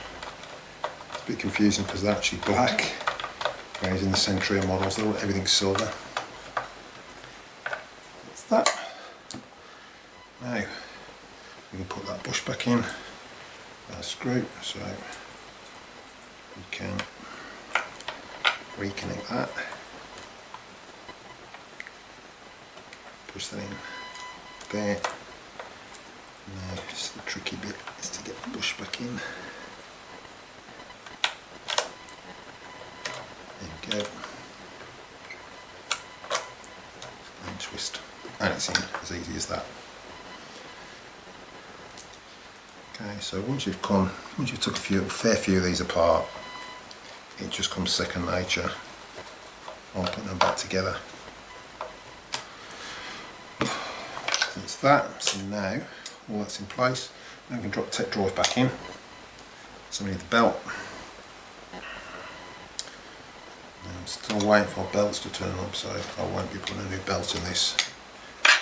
Speaker 1: It's a bit confusing because they're actually black, whereas in the Centuria models everything's silver. That's that. Now we can put that bush back in, that screw, so we can reconnect that, push that in there. Now just the tricky bit is to get the bush back in. There we go. And twist. And it's in, as easy as that. Okay, so once you've took a fair few of these apart, it just comes second nature on putting them back together. So it's that. So now all that's in place. Now we can drop the tech drive back in. So we need the belt. I'm still waiting for our belts to turn up, so I won't be putting a new belt in this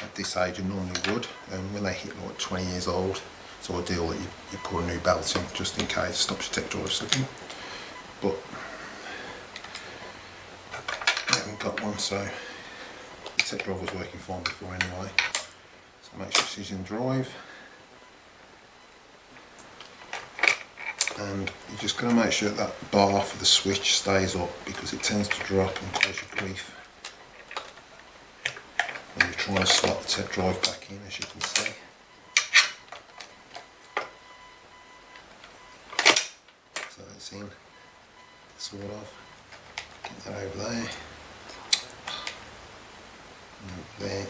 Speaker 1: at this age. I normally would, and when they hit like 20 years old, it's ideal that you put a new belt in just in case it stops your tech drive slipping. But I haven't got one, so the tech drive was working fine before anyway. So make sure she's in drive. And you're just going to make sure that bar for the switch stays up, because it tends to drop and cause you grief when you're trying to slot the tech drive back in, as you can see. So it's in, sort of. Get that over there. And there.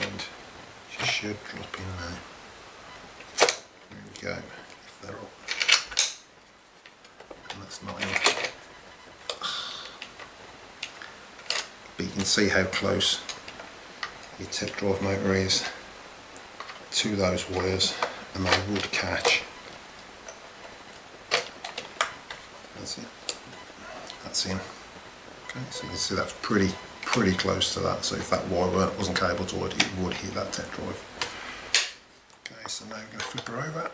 Speaker 1: And she should drop in now. There we go, if they're up. And that's not in. But you can see how close your tech drive motor is to those wires, and they would catch. That's it. That's in. Okay, so you can see that's pretty close to that. So if that wire wasn't cable to it, it would hit that tech drive. Okay, so now we're going to flip her over,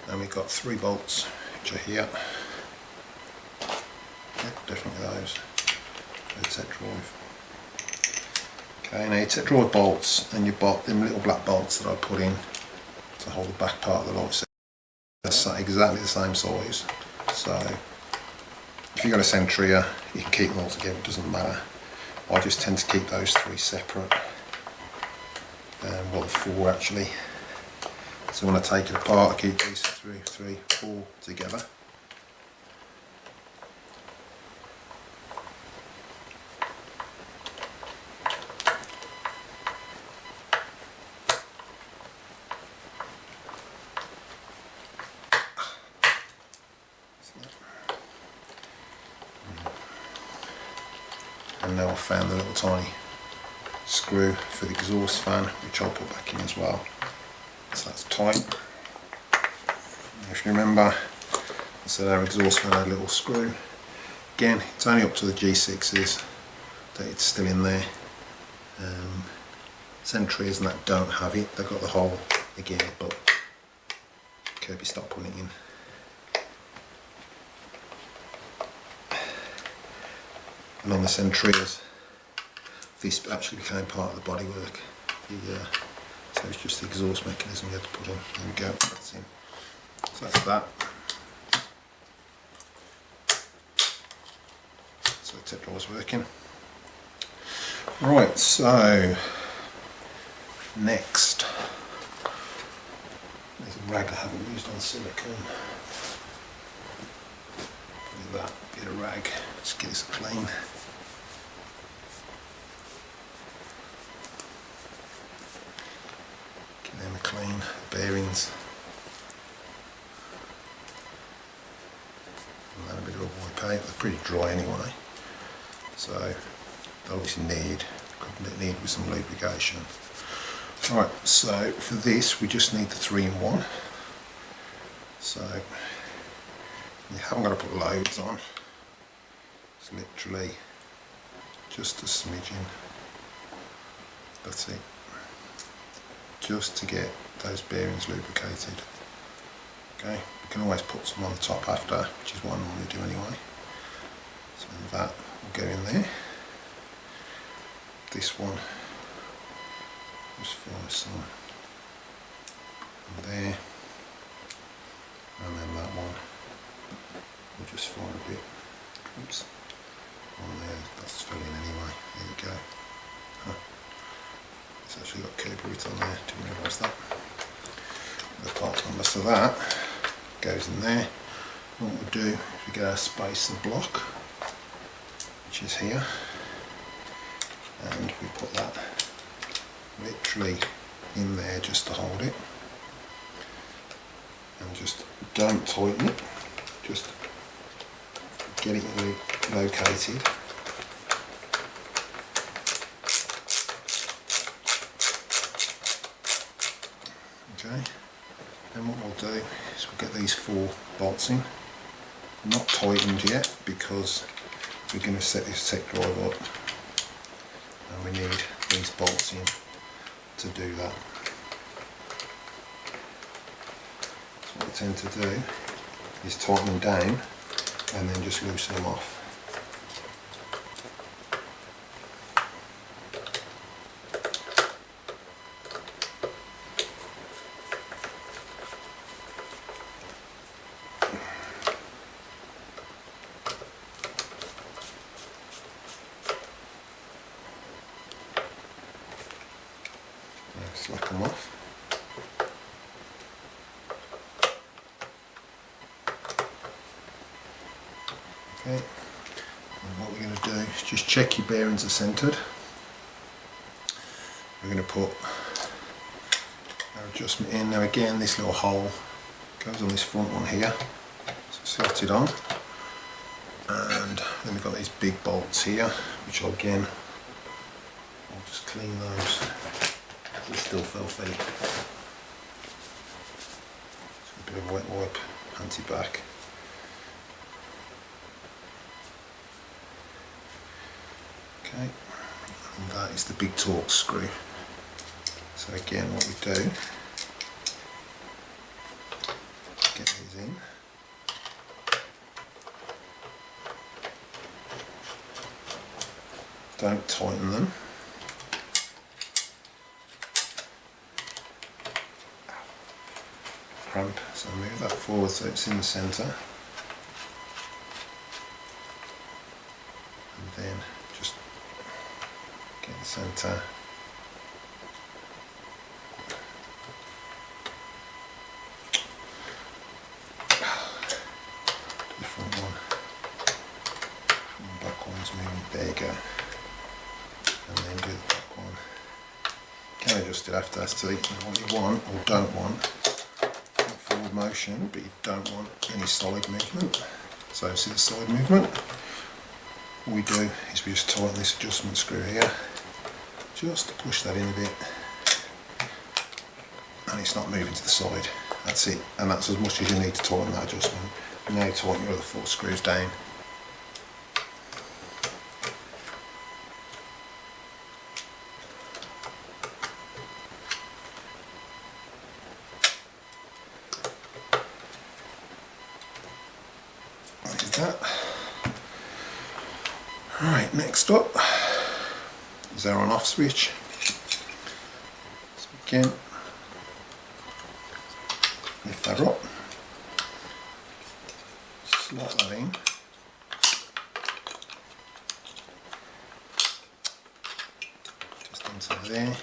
Speaker 1: and we've got 3 bolts which are here. Yeah, definitely those for the tech drive. Okay, now your tech drive bolts and your them little black bolts that I put in to hold the back part of the light set, they're exactly the same size. So if you've got a Centuria, you can keep them all together, it doesn't matter. I just tend to keep those 3 separate. Well, the 4 actually. So when I take it apart, I keep these 3, 4 together. and now I've found the little tiny screw for the exhaust fan, which I'll put back in as well. So that's tight. If you remember, I said our exhaust fan had a little screw. Again, it's only up to the G6s that it's still in there. Sentries and that don't have it. They've got the hole again, but Kirby stopped putting it in. And on the Sentries, this actually became part of the bodywork. So it's just the exhaust mechanism you had to put in. There we go, that's in. So that's that. So the tip drawer's working. Right, so next, there's a rag I haven't used on silicone. Look at that bit of rag, just get this clean. Get them clean, bearings. And then a bit of a wipe out, they're pretty dry anyway. So obviously need with some lubrication. Right, so for this we just need the 3-in-1. So you haven't got to put loads on. It's literally just a smidgen. That's it. Just to get those bearings lubricated. Okay, you can always put some on the top after, which is what I normally do anyway. So that will go in there. This one, just find some there, and then that one, we'll just find a bit, oops, on there, that's filling anyway, there you go. It's actually got Kirby on there, didn't realise that. The part number, so that goes in there. What we'll do is we get our spacer block, which is here, and we put that literally in there just to hold it, and just don't tighten it, just get it located. Okay, then what we'll do is we'll get these 4 bolts in, not tightened yet because we're going to set this tech drive up, and we need these bolts in to do that. So what I tend to do is tighten them down and then just loosen them off. Slack them off. Okay, and what we're going to do is just check your bearings are centered. We're going to put our adjustment in. Now again, this little hole goes on this front one here, so slot it on, and then we've got these big bolts here, which again, I'll just clean those. It's still filthy. So a bit of wet wipe, anti-back. Okay, and that is the big torque screw. So again, what we do, get these in. Don't tighten them. Cramp, so move that forward so it's in the centre, and then just get the centre, the front one, and the back one's moving, there you go, and then do the back one. You can adjust it after, so what you want or don't want. Motion, but you don't want any solid movement. So see the solid movement? all we do is we just tighten this adjustment screw here, just to push that in a bit, and it's not moving to the side. That's it, and that's as much as you need to tighten that adjustment. Now tighten your other 4 screws down. Like that. Right, next up is our on-off switch. So again, lift that up, slot that in, just into there.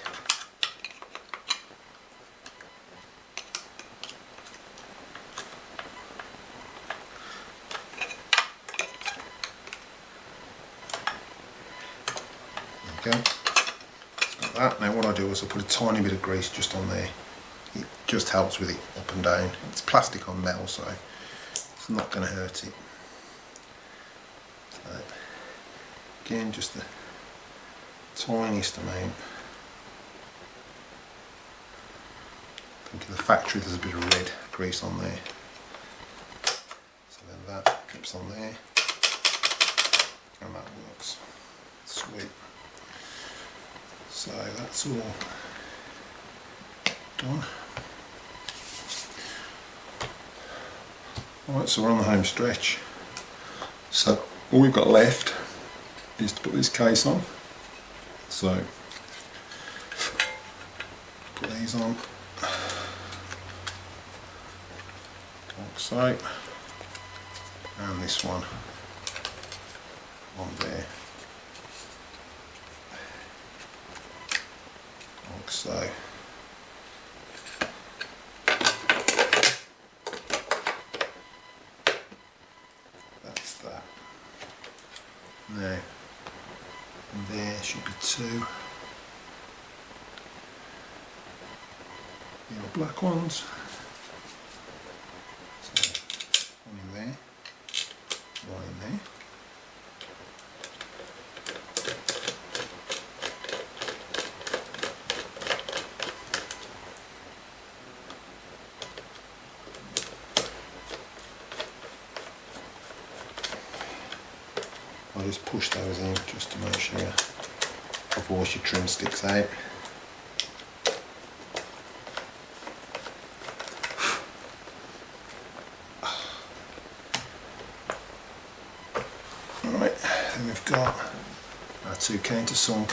Speaker 1: There we go. Got that. Now what I do is I put a tiny bit of grease just on there. It just helps with it up and down. It's plastic on metal, so it's not going to hurt it. So, again, just the tiniest amount. I think in the factory there's a bit of red grease on there. So then that drips on there, and that works. Sweet. So that's all done. Alright, so we're on the home stretch. So all we've got left is to put this case on. So put these on, like so, and this one on there, like so. Now, and there should be 2 little black ones. So, one in there, one in there. I'll just push those in just to make sure, otherwise your trim sticks out. Alright, then we've got our 2 countersunk,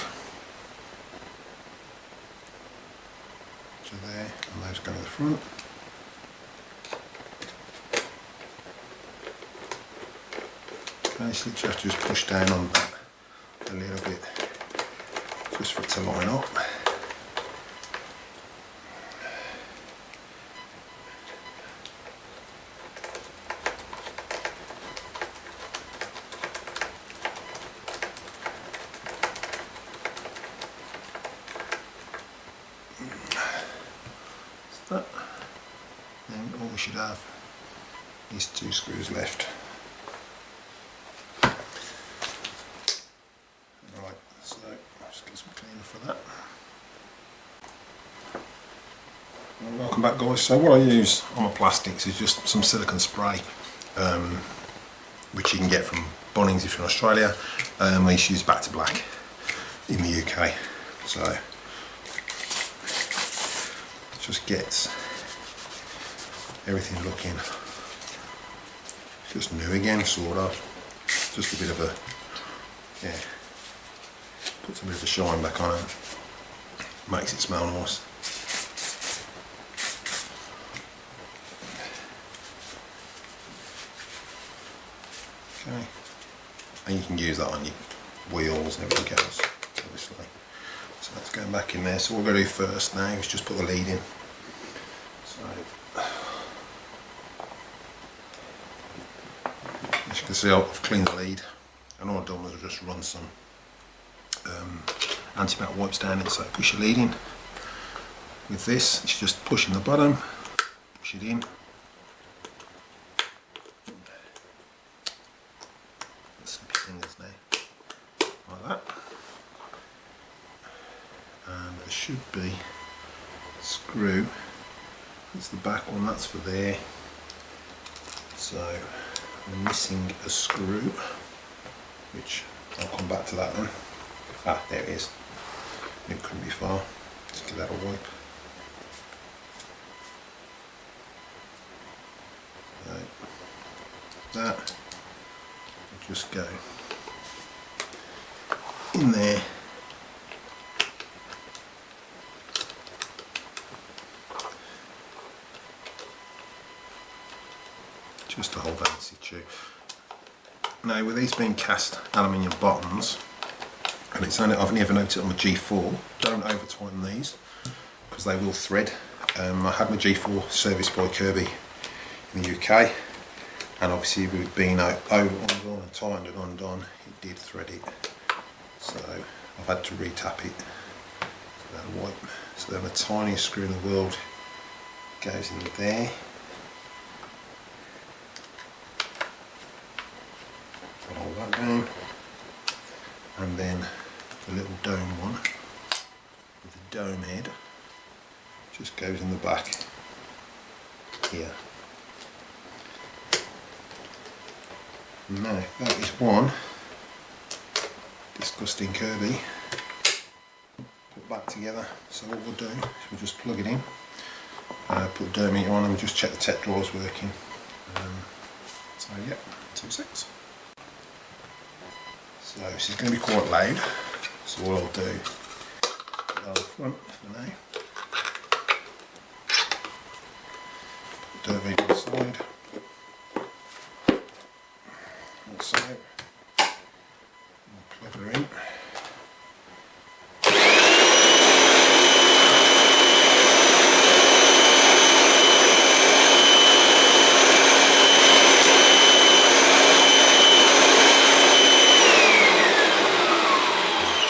Speaker 1: which are there, and those go to the front. Basically, you have to just push down on that a little bit, just for it to line up. So that, then all we should have is 2 screws left. So just get some cleaner for that. Well, welcome back, guys. So what I use on my plastics is just some silicone spray, which you can get from Bunnings if you're in Australia. I used to use Back to Black in the UK. So it just gets everything looking just new again, sort of. Just a bit of a, yeah. Puts a bit of a shine back on it, makes it smell nice. Okay, and you can use that on your wheels and everything else, obviously. So that's going back in there. So what we're going to do first now is just put the lead in. So, as you can see, I've cleaned the lead, and all I've done was just run some anti-melt wipes down it. So push your lead in. With this, it's just pushing the bottom, push it in. Slippy fingers now. USB screw. That's the back one, that's for there. So I'm missing a screw, which I'll come back to that one. Ah, there it is. It couldn't be far. Just give that a wipe. Right. That will just go in there. Just to hold that in situ. Now with these being cast aluminium bottoms, and it's only, I've never noticed on my G4, don't over tighten these because they will thread. I had my G4 serviced by Kirby in the UK, and obviously with being over undone and tightened and undone, it did thread it. So I've had to re-tap it. So then the tiniest screw in the world goes in there. Hold that down, and then the little dome one with the dome head just goes in the back here. Now that is one disgusting Kirby put back together. So what we'll do is we'll just plug it in, put the dome heater on, and we'll just check the tech drawer's working. So yeah, 2.6. So this is going to be quite loud, so what I'll do, put that on the front for now, put the dome heater inside, also I'll plug her in.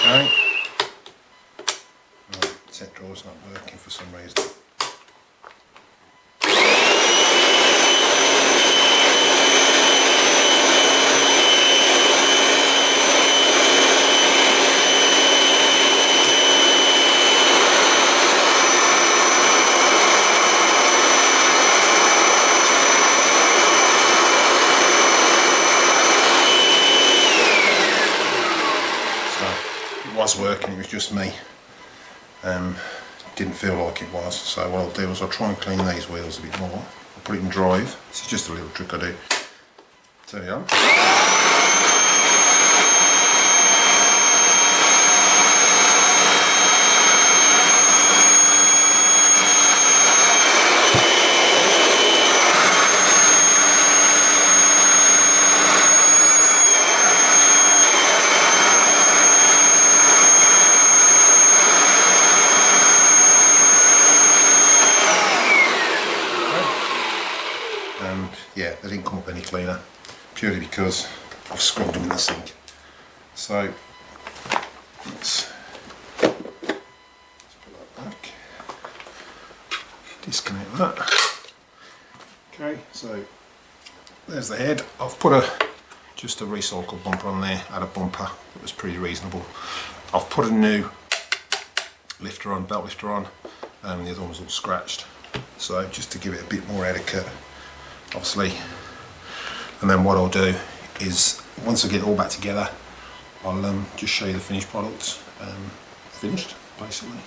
Speaker 1: Okay. Right, set drawer's not working for some reason. Was working, it was just me. Didn't feel like it was, so what I'll do is I'll try and clean these wheels a bit more. I'll put it in drive. This is just a little trick I do. Turn it on. Yeah, they didn't come up any cleaner, purely because I've scrubbed them in the sink. So let's put that back, disconnect that. Okay, so there's the head. I've put just a recycled bumper on there. I had a bumper that was pretty reasonable. I've put a new lifter on, belt lifter on, and the other one was all scratched. So just to give it a bit more etiquette, obviously. And then what I'll do is, once I get it all back together, I'll just show you the finished product, finished basically.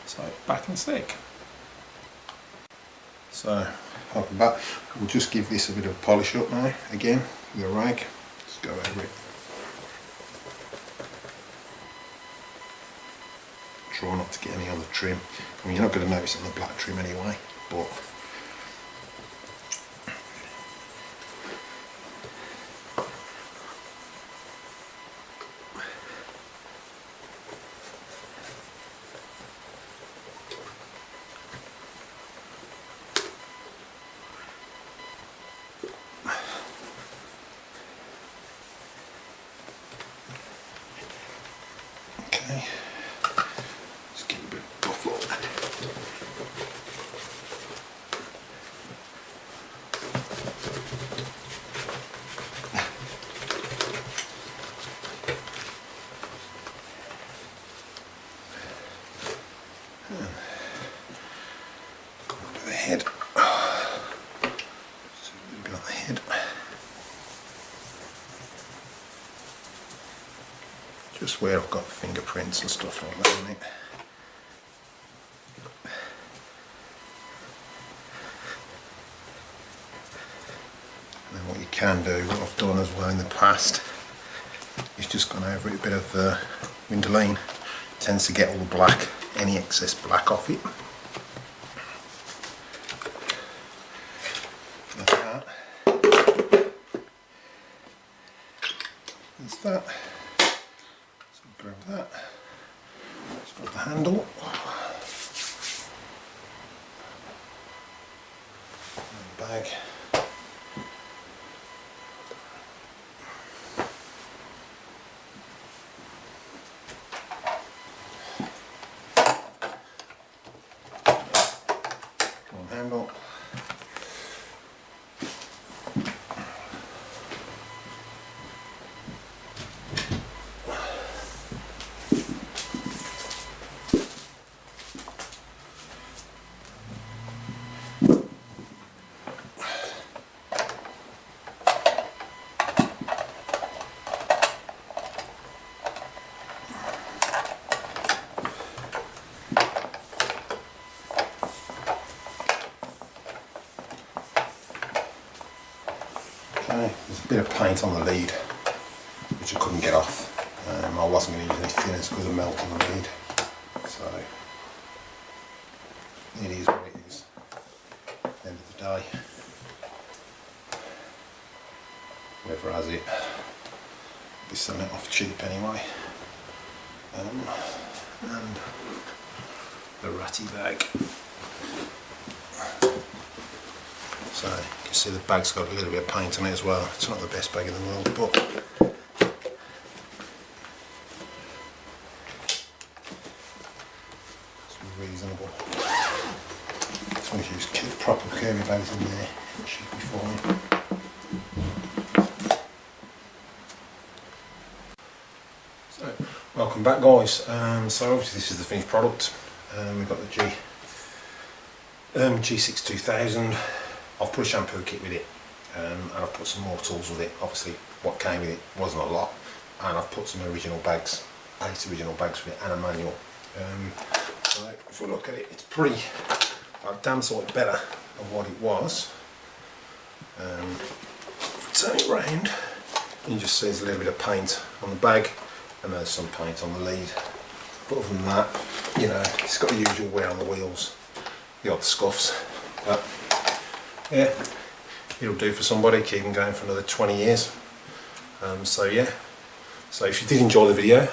Speaker 1: So back in a sec. So welcome back. We'll just give this a bit of a polish up now, again with a rag. Just go over it. Try not to get any on the trim. I mean, you're not going to notice it on the black trim anyway, but okay. Just give it a bit of buff up. where I've got fingerprints and stuff like that in it. And then what you can do, what I've done as well in the past, is just gone over it a bit of Windoline. Tends to get all the black, any excess black off it. Like that. There's that. So grab that. Let's grab the handle. And the bag. Handle. Okay, there's a bit of paint on the lead which I couldn't get off. I wasn't going to use any thinners because of melt on the lead, so it is what it is at the end of the day. Whoever has it, be selling it off cheap anyway. And the ratty bag. So you can see the bag's got a little bit of paint on it as well. It's not the best bag in the world, but it's reasonable. So if you use proper Kirby bags in there, it should be fine. So welcome back, guys. So obviously this is the finished product. We've got the G6 2000. I've put a shampoo kit with it, and I've put some more tools with it. Obviously what came with it wasn't a lot, and I've put some original bags, 8 original bags with it, and a manual. So if we look at it, it's pretty damn sight better than what it was. If we turn it round, you just see there's a little bit of paint on the bag, and there's some paint on the lead. But other than that, you know, it's got the usual wear on the wheels, the odd scuffs, but yeah, it'll do for somebody, keep them going for another 20 years. So yeah, so if you did enjoy the video,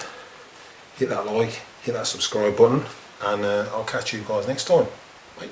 Speaker 1: hit that like, hit that subscribe button, and I'll catch you guys next time. Bye.